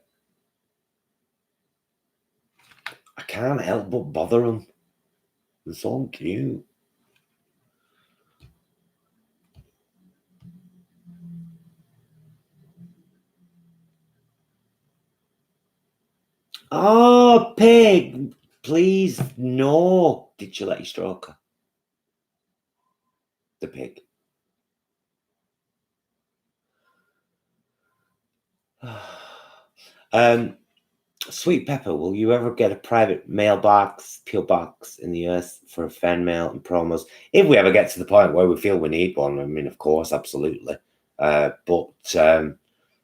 [SPEAKER 1] I can't help but bother them. They're so cute. Oh, pig, please, no. Did you let you stroke her? The pig. Sweet Pepper, will you ever get a private mailbox, PO box in the US for fan mail and promos? If we ever get to the point where we feel we need one, I mean, of course, absolutely. But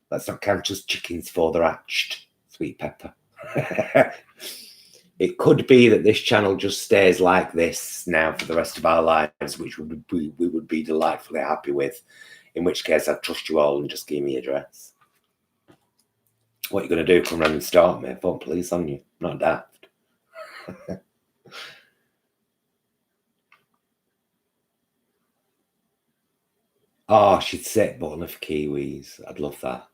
[SPEAKER 1] let's not count us chickens before they're hatched, Sweet Pepper. It could be that this channel just stays like this now for the rest of our lives, which we would be delightfully happy with, in which case I'd trust you all and just give me your address. What are you going to do? Come round and start me? Phone police on you? Not daft. Oh, she'd sit button of kiwis. I'd love that.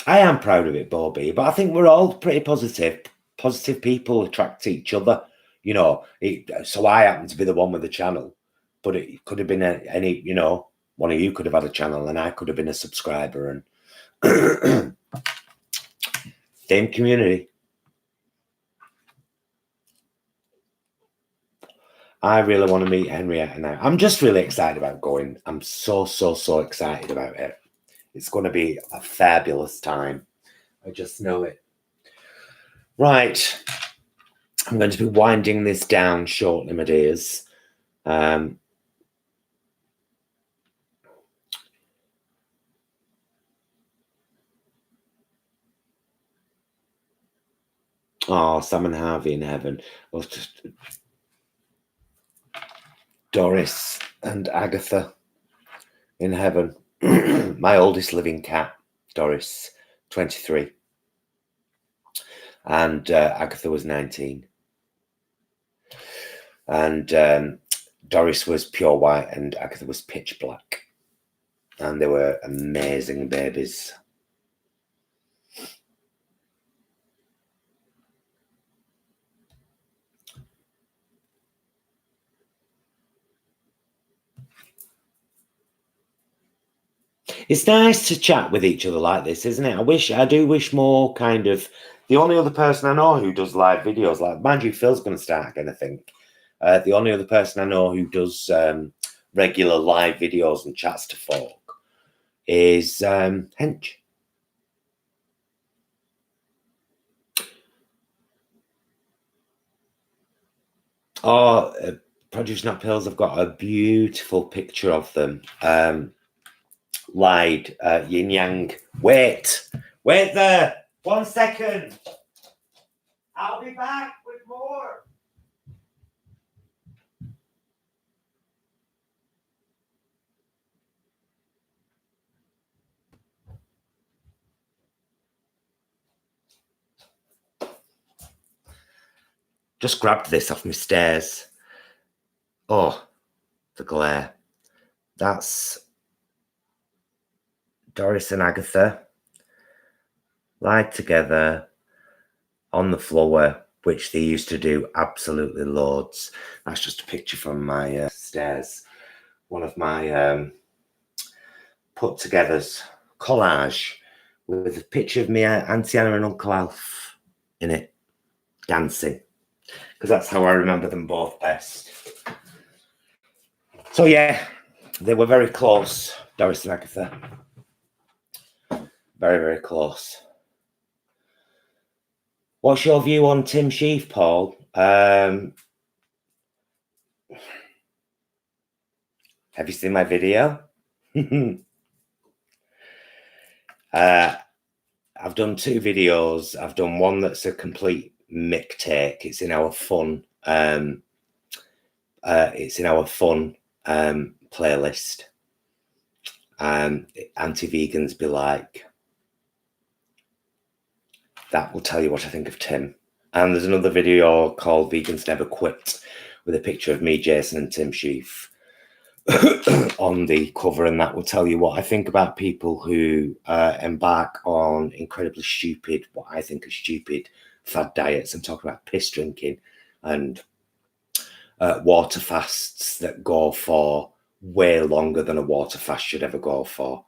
[SPEAKER 1] I am proud of it, Bobby, but I think we're all pretty positive. Positive people attract each other, you know. So I happen to be the one with the channel, but it could have been any, you know, one of you could have had a channel and I could have been a subscriber and same community. I really want to meet Henrietta now. I'm just really excited about going. I'm so excited about it. It's going to be a fabulous time. I just know it. Right. I'm going to be winding this down shortly, my dears. Oh, Sam and Harvey in heaven. Well, just Doris and Agatha in heaven. My oldest living cat, Doris, 23. and Agatha was 19. And Doris was pure white and Agatha was pitch black. And they were amazing babies. It's nice to chat with each other like this, isn't it? I do wish more kind of... The only other person I know who does live videos, like, mind you, Phil's going to start again, I think. The only other person I know who does regular live videos and chats to folk is Hench. Oh, Produce Not Pills, I've got a beautiful picture of them. Lied, yin yang. Wait there. 1 second. I'll be back with more. Just grabbed this off my stairs. Oh, the glare. That's Doris and Agatha lied together on the floor, which they used to do absolutely loads. That's just a picture from my stairs. One of my put-togethers, collage, with a picture of me, Auntie Anna and Uncle Alf in it, dancing. Because that's how I remember them both best. So yeah, they were very close, Doris and Agatha. Very, very close. What's your view on Tim Sheaf, Paul? Have you seen my video? I've done 2 videos. I've done one that's a complete mick take. It's in our fun. It's in our fun playlist. Anti-vegans be like, that will tell you what I think of Tim. And there's another video called Vegans Never Quit, with a picture of me, Jason, and Tim Sheaf on the cover, and that will tell you what I think about people who embark on incredibly stupid, what I think are stupid, fad diets. I'm talking about piss drinking and water fasts that go for way longer than a water fast should ever go for.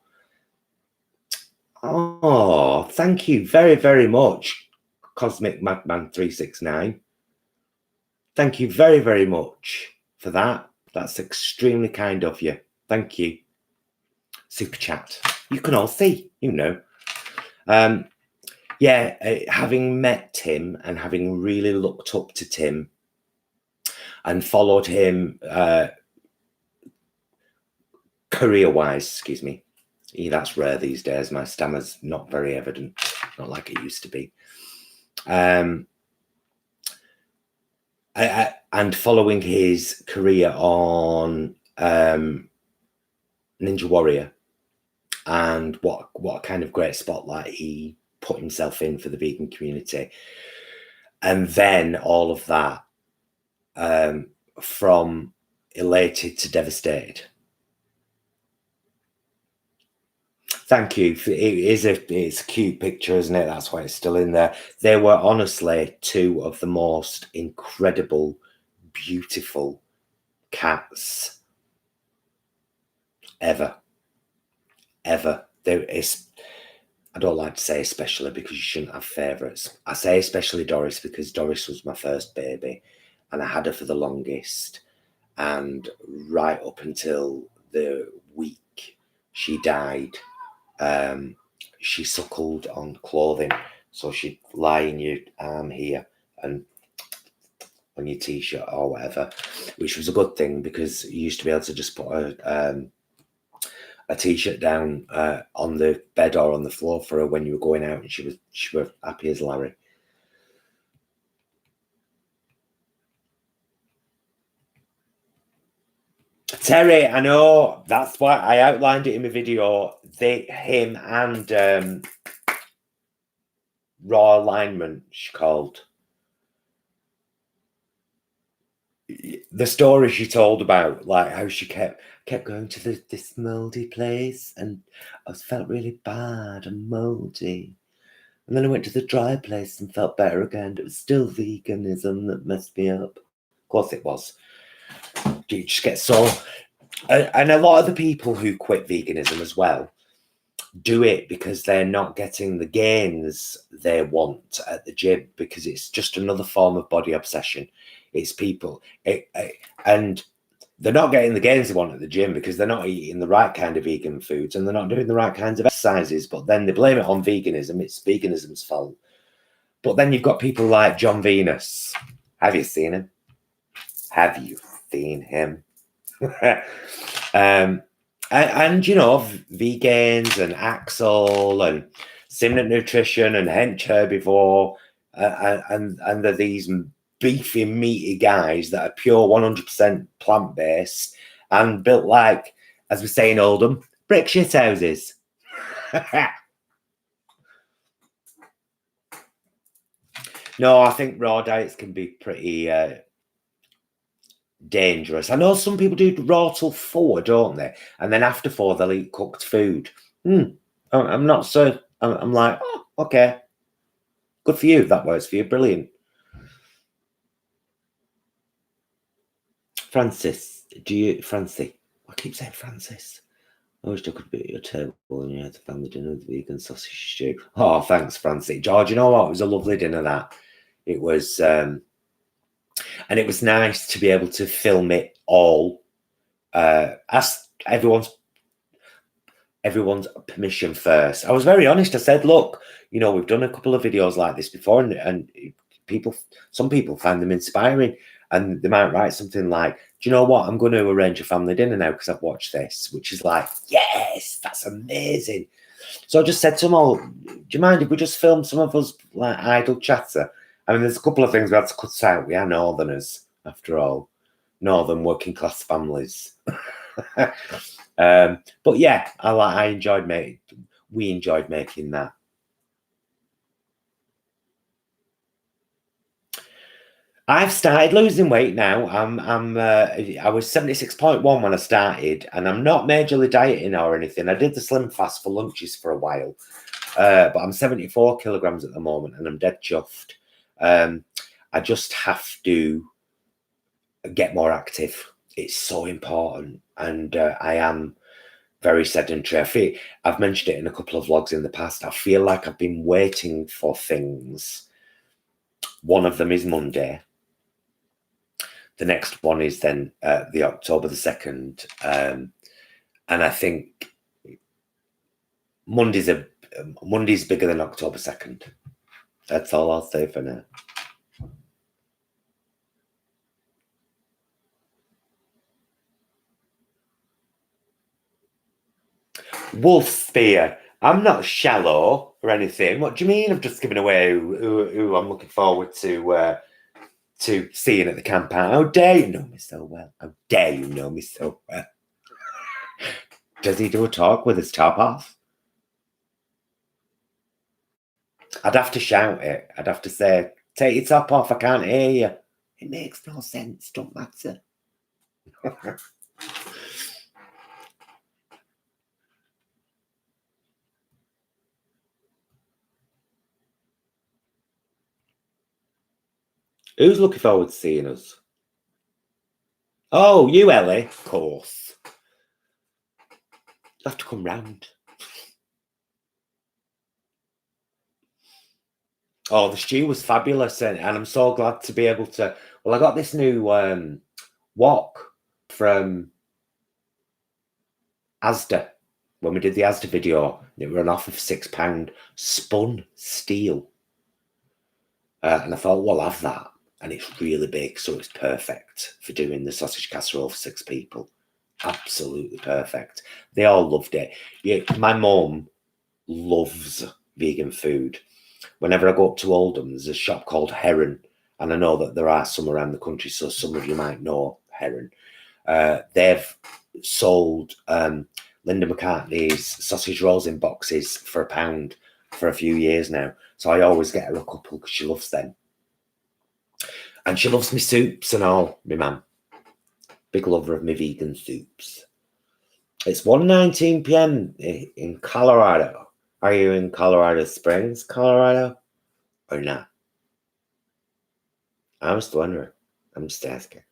[SPEAKER 1] Oh, thank you very, very much, Cosmic Madman 369. Thank you very, very much for that. That's extremely kind of you. Thank you. Super chat. You can all see, you know. Yeah, having met Tim and having really looked up to Tim and followed him career-wise, excuse me. Yeah, that's rare these days. My stammer's not very evident, not like it used to be. And following his career on Ninja Warrior, and what kind of great spotlight he put himself in for the vegan community, and then all of that, from elated to devastated. Thank you. It's a cute picture, isn't it? That's why it's still in there. They were honestly 2 of the most incredible, beautiful cats ever. There is, I don't like to say especially because you shouldn't have favourites. I say especially Doris because Doris was my first baby and I had her for the longest. And right up until the week she died, she suckled on clothing. So she'd lie in your arm here and on your t-shirt or whatever, which was a good thing because you used to be able to just put a t-shirt down on the bed or on the floor for her when you were going out, and she was happy as Larry. Terry, I know, that's why I outlined it in my video. Him and raw alignment, she called. The story she told about, like, how she kept going to this mouldy place, and I felt really bad and mouldy. And then I went to the dry place and felt better again. It was still veganism that messed me up. Of course it was. You just get so... And a lot of the people who quit veganism as well do it because they're not getting the gains they want at the gym, because it's just another form of body obsession. It's people... and they're not getting the gains they want at the gym because they're not eating the right kind of vegan foods and they're not doing the right kinds of exercises, but then they blame it on veganism. It's veganism's fault. But then you've got people like John Venus. Have you seen him? Have you seen him? And you know, vegans and Axel and Simnett Nutrition and Hench Herbivore, and they're these beefy, meaty guys that are pure 100% plant-based and built like, as we say in Oldham, brick shit houses. No, I think raw diets can be pretty dangerous. I know some people do raw till 4, don't they? And then after 4, they'll eat cooked food. I'm not so... I'm like, oh, okay. Good for you. That works for you. Brilliant. Francis, Francie? I keep saying Francis. I wish I could be at your table and you had the family dinner with vegan sausage stew. Oh, thanks, Francie. George, you know what? It was a lovely dinner, that. It was... and it was nice to be able to film it all. Ask everyone's permission first. I was very honest. I said, look, you know, we've done a couple of videos like this before, and some people find them inspiring, and they might write something like, do you know what, I'm going to arrange a family dinner now because I've watched this, which is like, yes, that's amazing. So I just said to them all, do you mind if we just film some of us like idle chatter? I mean, there's a couple of things we had to cut out. We are northerners, after all. Northern working class families. But yeah, we enjoyed making that. I've started losing weight now. I was 76.1 when I started, and I'm not majorly dieting or anything. I did the slim fast for lunches for a while, but I'm 74 kilograms at the moment, and I'm dead chuffed. I just have to get more active. It's so important, and I am very sedentary. I've mentioned it in a couple of vlogs in the past. I feel like I've been waiting for things. One of them is Monday. The next one is then the October the 2nd. And I think Monday's bigger than October 2nd. That's all I'll say for now. Wolf Spear. I'm not shallow or anything. What do you mean? I've just given away who I'm looking forward to seeing at the Campout. How dare you know me so well? How dare you know me so well? Does he do a talk with his top off? I'd have to shout it. I'd have to say, take your top off, I can't hear you. It makes no sense, don't matter. Who's looking forward to seeing us? Oh, you, Ellie, of course. You'll have to come round. Oh, the stew was fabulous, and I'm so glad to be able to... Well, I got this new wok from Asda when we did the Asda video. It were an offer for £6, spun steel. And I thought, well, I'll have that. And it's really big, so it's perfect for doing the sausage casserole for 6 people. Absolutely perfect. They all loved it. Yeah, my mum loves vegan food. Whenever I go up to Oldham, there's a shop called Heron, and I know that there are some around the country, so some of you might know Heron. They've sold Linda McCartney's sausage rolls in boxes for £1 for a few years now. So I always get her a couple because she loves them. And she loves me soups and all, my mum. Big lover of me vegan soups. It's 1:19 p.m. in Colorado. Are you in Colorado Springs, Colorado? Or not? I'm just wondering. I'm just asking.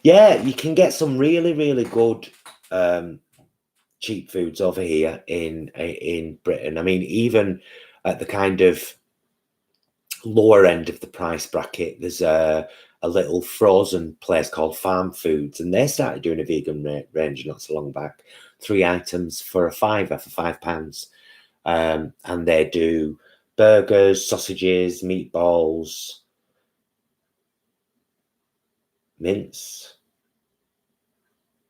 [SPEAKER 1] Yeah, you can get some really, really good cheap foods over here in Britain. I mean, even at the kind of lower end of the price bracket, there's a little frozen place called Farm Foods, and they started doing a vegan range not so long back. 3 items for a fiver, for £5. And they do burgers, sausages, meatballs, mince,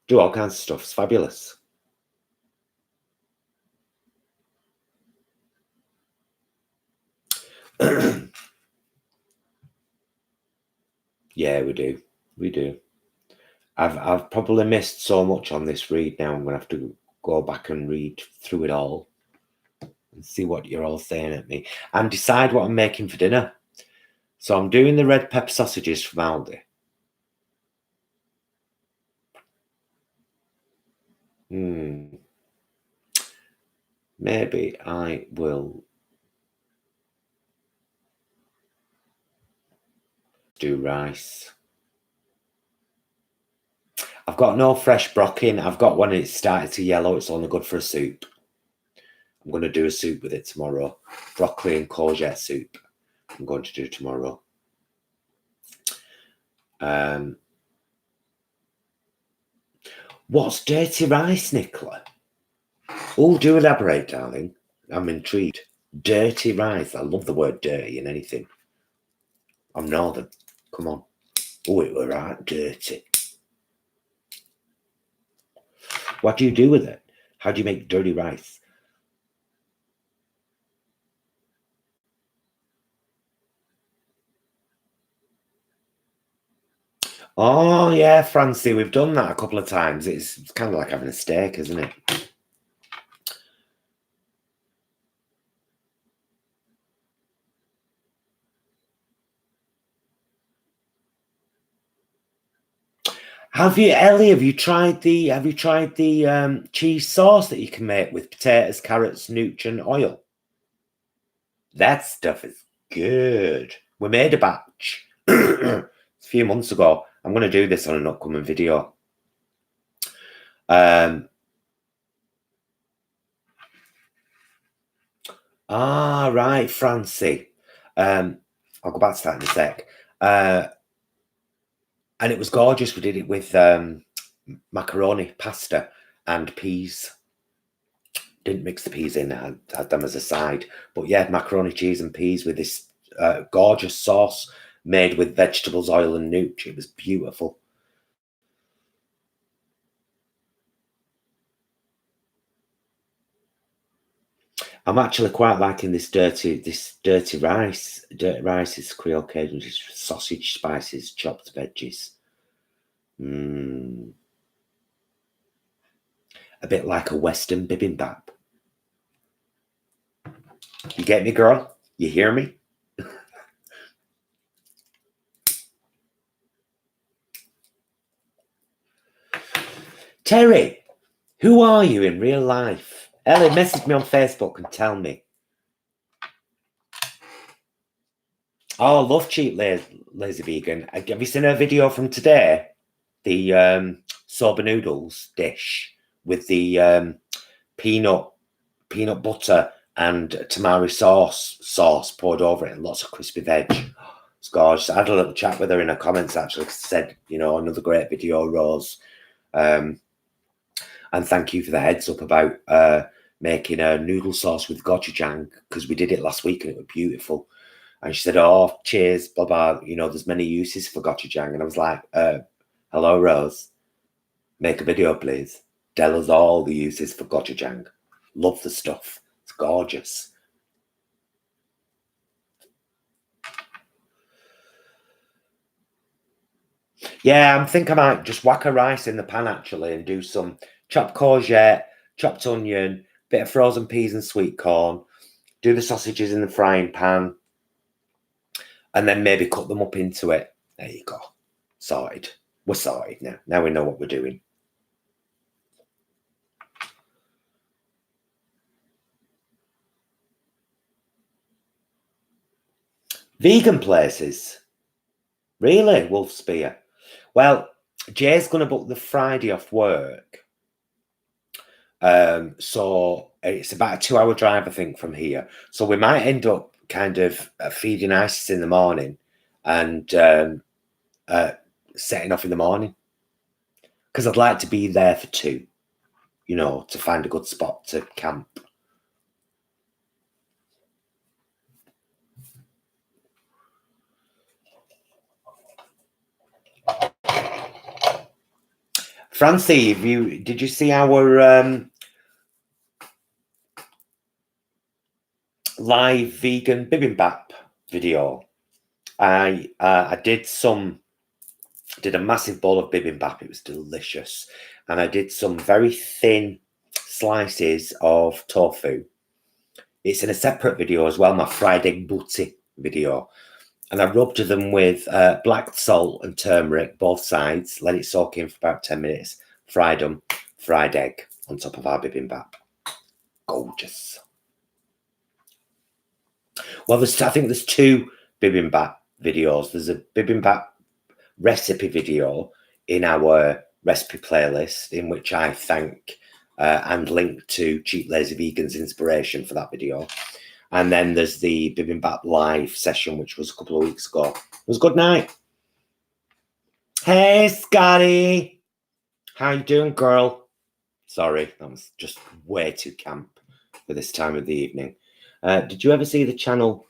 [SPEAKER 1] do all kinds of stuff. It's fabulous. Yeah, we do. We do. I've probably missed so much on this read now. I'm gonna have to go back and read through it all and see what you're all saying at me and decide what I'm making for dinner. So I'm doing the red pepper sausages from Aldi. Maybe I will do rice. I've got no fresh broccoli. I've got one and it's started to yellow. It's only good for a soup. I'm going to do a soup with it tomorrow. Broccoli and courgette soup. I'm going to do tomorrow. What's dirty rice, Nicola? Oh, do elaborate, darling. I'm intrigued. Dirty rice. I love the word dirty in anything. I'm northern. Come on. Oh, it were right dirty. What do you do with it? How do you make dirty rice? Oh, yeah, Francie, we've done that a couple of times. It's kind of like having a steak, isn't it? Ellie, have you tried the cheese sauce that you can make with potatoes, carrots, nooch, and oil? That stuff is good. We made a batch a few months ago. I'm going to do this on an upcoming video. Right, Francie. I'll go back to that in a sec. And it was gorgeous. We did it with macaroni, pasta, and peas. Didn't mix the peas in. I had them as a side. But yeah, macaroni, cheese, and peas with this gorgeous sauce made with vegetables, oil, and nooch. It was beautiful. I'm actually quite liking this dirty rice. Dirty rice is Creole Cajun, just sausage, spices, chopped veggies. A bit like a Western bibimbap. You get me, girl? You hear me? Terry, who are you in real life? Ellie, message me on Facebook and tell me. Oh, I love cheap lazy vegan. Have you seen her video from today? The soba noodles dish with the peanut butter and tamari sauce poured over it and lots of crispy veg. It's gorgeous. I had a little chat with her in her comments actually. Said, another great video, Rose. And thank you for the heads up about making a noodle sauce with gochujang, because we did it last week and it was beautiful. And she said, oh, cheers, blah, blah. There's many uses for gochujang. And I was like, hello, Rose. Make a video, please. Tell us all the uses for gochujang. Love the stuff. It's gorgeous. Yeah, I think I might just whack a rice in the pan, actually, and do some chopped courgette, chopped onion, bit of frozen peas and sweet corn, do the sausages in the frying pan, and then maybe cut them up into it. There you go. Sorted. We're sorted now. Now we know what we're doing. Vegan places. Really, Wolfspear? Well, Jay's going to book the Friday off work. So it's about a 2-hour drive, I think, from here. So we might end up kind of feeding ISIS in the morning and setting off in the morning. Because I'd like to be there for 2, you know, to find a good spot to camp. Francie, did you see our live vegan bibimbap video? I did a massive bowl of bibimbap. It was delicious, and I did some very thin slices of tofu. It's in a separate video as well, my fried egg butty video. And I rubbed them with black salt and turmeric, both sides, let it soak in for about 10 minutes, fried them, fried egg on top of our bibimbap. Gorgeous. Well, I think there's 2 bibimbap videos. There's a bibimbap recipe video in our recipe playlist, in which I thank and link to Cheap Lazy Vegan's inspiration for that video. And then there's the bibimbap live session, which was a couple of weeks ago. It was a good night. Hey, Scotty. How you doing, girl? Sorry, that was just way too camp for this time of the evening. Did you ever see the channel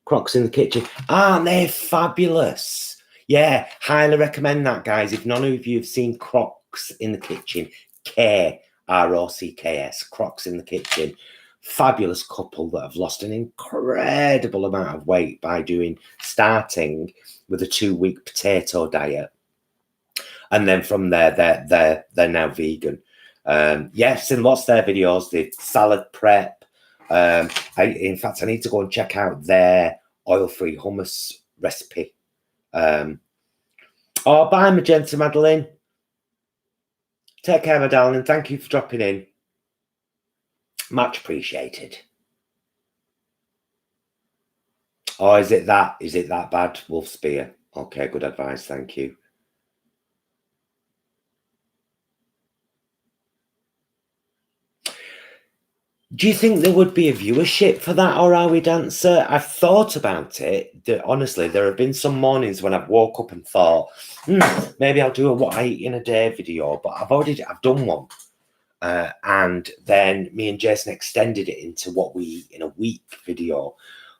[SPEAKER 1] Crocs in the Kitchen? Aren't they fabulous? Yeah, highly recommend that, guys. If none of you have seen Crocs in the Kitchen, Krocks, Crocs in the Kitchen. Fabulous couple that have lost an incredible amount of weight by starting with a 2-week potato diet, and then from there they're now vegan. Yes, and what's their videos? The salad prep. In fact, I need to go and check out their oil-free hummus recipe. Oh, bye, Magenta Madeline. Take care, my darling. Thank you for dropping in. Much appreciated. Oh, is it that bad, Wolfspear? Okay, good advice, thank you. Do you think there would be a viewership for that Or Are We Dancer? I've thought about it. Honestly, there have been some mornings when I've woke up and thought, maybe I'll do a what I eat in a day video, but I've done one. And then me and Jason extended it into what we eat in a week video.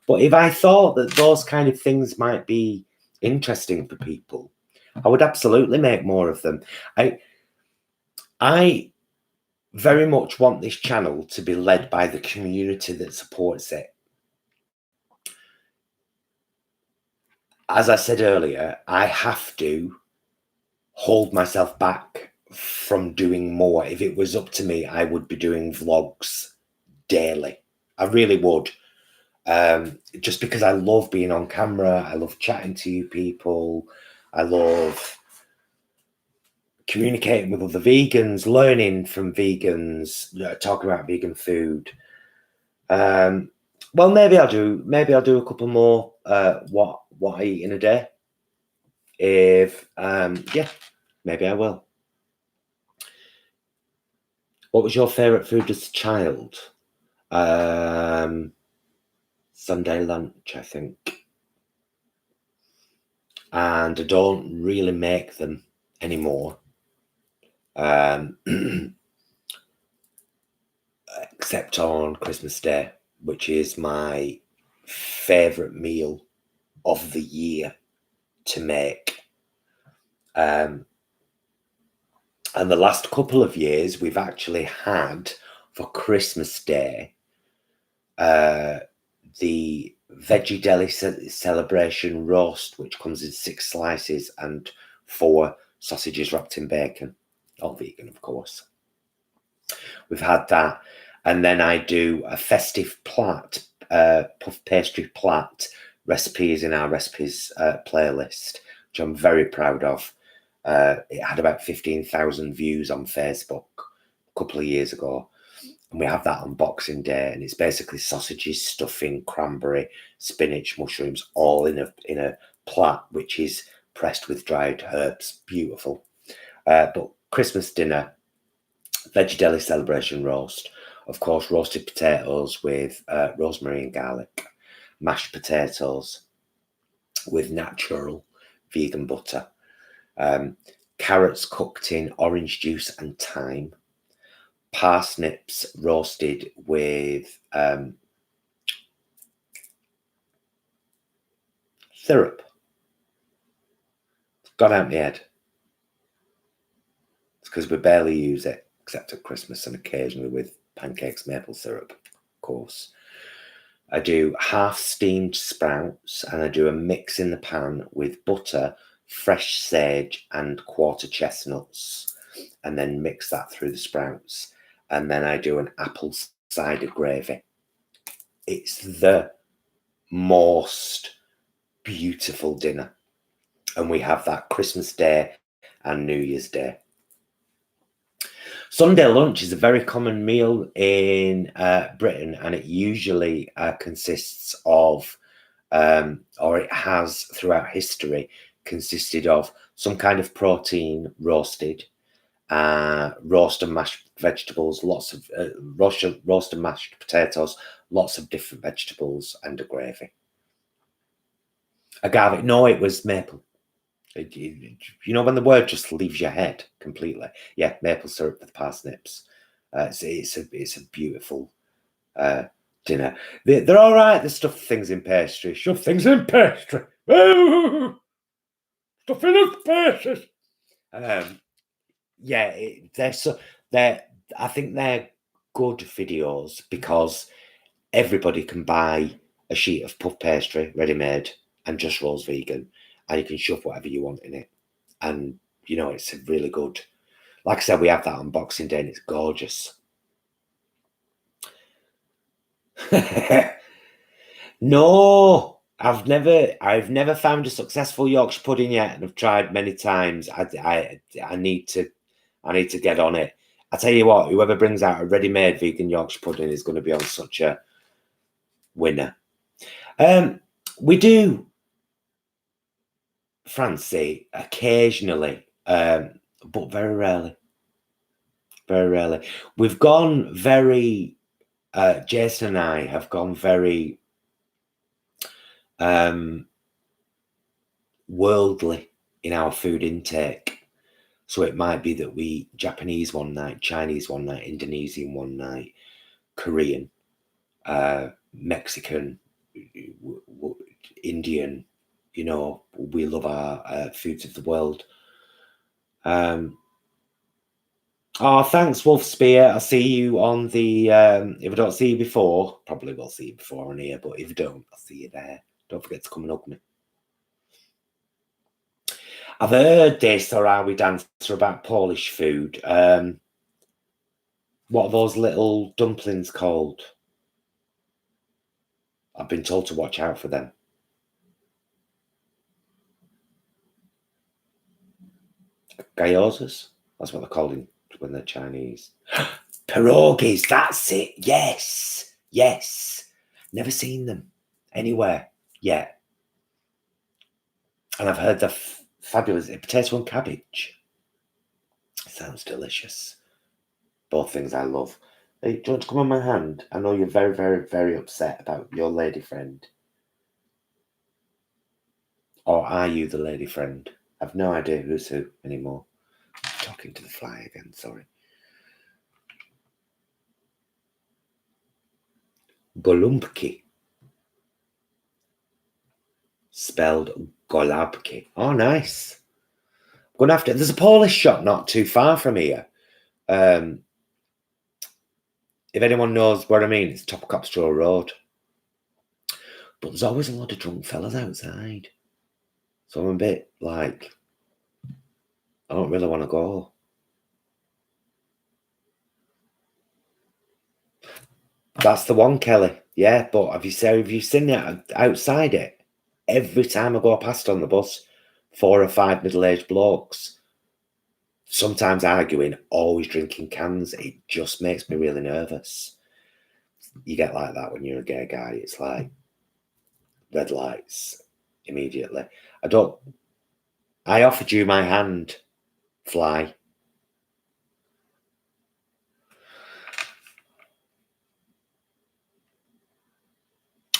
[SPEAKER 1] But if I thought that those kind of things might be interesting for people, I would absolutely make more of them. I very much want this channel to be led by the community that supports it. As I said earlier, I have to hold myself back from doing more. If it was up to me, I would be doing vlogs daily. I really would. Just because I love being on camera, I love chatting to you people, I love communicating with other vegans, learning from vegans, talking about vegan food. Well, maybe I'll do a couple more what I eat in a day. Yeah, maybe I will. What was your favorite food as a child? Sunday lunch, I think. And I don't really make them anymore. Except on Christmas Day, which is my favorite meal of the year to make. And the last couple of years, we've actually had for Christmas Day the Veggie Deli Celebration roast, which comes in 6 slices and 4 sausages wrapped in bacon. All vegan, of course. We've had that. And then I do a festive plat, puff pastry plat recipes in our recipes playlist, which I'm very proud of. It had about 15,000 views on Facebook a couple of years ago. And we have that on Boxing Day, and it's basically sausages, stuffing, cranberry, spinach, mushrooms, all in a plat, which is pressed with dried herbs. Beautiful. But Christmas dinner, veggie deli celebration roast, of course, roasted potatoes with rosemary and garlic, mashed potatoes with natural vegan butter, carrots cooked in orange juice and thyme, parsnips roasted with syrup. It's gone out my head. It's because we barely use it, except at Christmas and occasionally with pancakes, maple syrup, of course. I do half steamed sprouts, and I do a mix in the pan with butter, fresh sage, and quarter chestnuts, and then mix that through the sprouts. And then I do an apple cider gravy. It's the most beautiful dinner. And we have that Christmas Day and New Year's Day. Sunday lunch is a very common meal in Britain, and it usually consists of, or it has throughout history, consisted of some kind of protein roasted, roast and mashed vegetables, lots of roast and mashed potatoes, lots of different vegetables, and a gravy. Agave, no, it was maple. You know when the word just leaves your head completely. Yeah, maple syrup with parsnips. It's a beautiful dinner. They're all right. They stuff things in pastry. Shove things in pastry. Oh, stuff in pastry. Yeah, they're. I think they're good videos because everybody can buy a sheet of puff pastry ready-made and just rolls vegan, and you can shove whatever you want in it. And, you know, it's really good. Like I said, we have that on Boxing Day, and it's gorgeous. No, I've never found a successful Yorkshire pudding yet, and I've tried many times. I need to get on it. I tell you what, whoever brings out a ready-made vegan Yorkshire pudding is going to be on such a winner. We do fancy occasionally, but very rarely. Very rarely. We've gone very. Jason and I have gone very worldly in our food intake. So it might be that we eat Japanese one night, Chinese one night, Indonesian one night, Korean, Mexican, Indian. You know, we love our foods of the world. Oh, thanks, Wolf Spear. I'll see you on the. If I don't see you before, probably will see you before on here. But if I don't, I'll see you there. Don't forget to come and hug me. I've heard this, or are we dancer about Polish food? What are those little dumplings called? I've been told to watch out for them. Gyozas? That's what they're called when they're Chinese. Pierogies, that's it. Yes. Yes. Never seen them anywhere yet. And I've heard they're fabulous. Potato and cabbage. Sounds delicious. Both things I love. Hey, do you want to come on my hand? I know you're very, very, very upset about your lady friend. Or are you the lady friend? I've no idea who's who anymore. I'm talking to the fly again, sorry. Golumpki. Spelled Golabki. Oh, nice. I'm gonna have to. There's a Polish shop not too far from here. If anyone knows what I mean, it's Top Copstraw Road. But there's always a lot of drunk fellas outside. So I'm a bit like, I don't really want to go. That's the one, Kelly. Yeah, but have you seen it outside it? Every time I go past on the bus, 4 or 5 middle-aged blokes, sometimes arguing, always drinking cans. It just makes me really nervous. You get like that when you're a gay guy. It's like red lights immediately. I offered you my hand, Fly.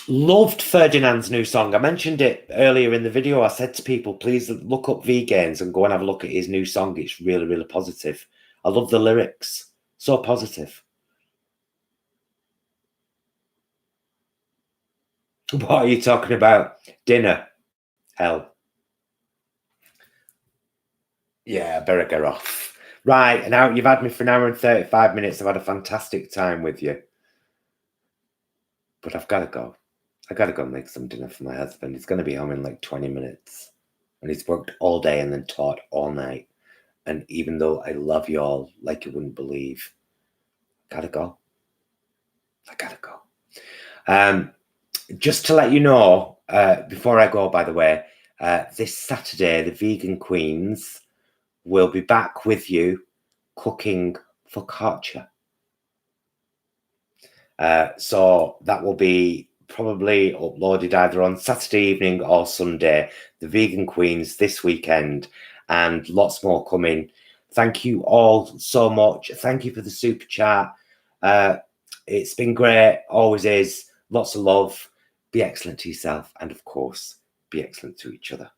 [SPEAKER 1] Loved Ferdinand's new song. I mentioned it earlier in the video. I said to people, please look up Vegans and go and have a look at his new song. It's really, really positive. I love the lyrics. So positive. What are you talking about? Dinner. Hell. Yeah, I better get off. Right, now you've had me for an hour and 35 minutes. I've had a fantastic time with you. But I've got to go. I got to go and make some dinner for my husband. He's going to be home in like 20 minutes. And he's worked all day and then taught all night. And even though I love you all like you wouldn't believe, I gotta go. I gotta go. Just to let you know, before I go, by the way, this Saturday, the Vegan Queens will be back with you cooking focaccia. So that will be probably uploaded either on Saturday evening or Sunday. The Vegan Queens this weekend, and lots more coming. Thank you all so much. Thank you for the super chat. It's been great, always is. Lots of love. Be excellent to yourself, and of course, be excellent to each other.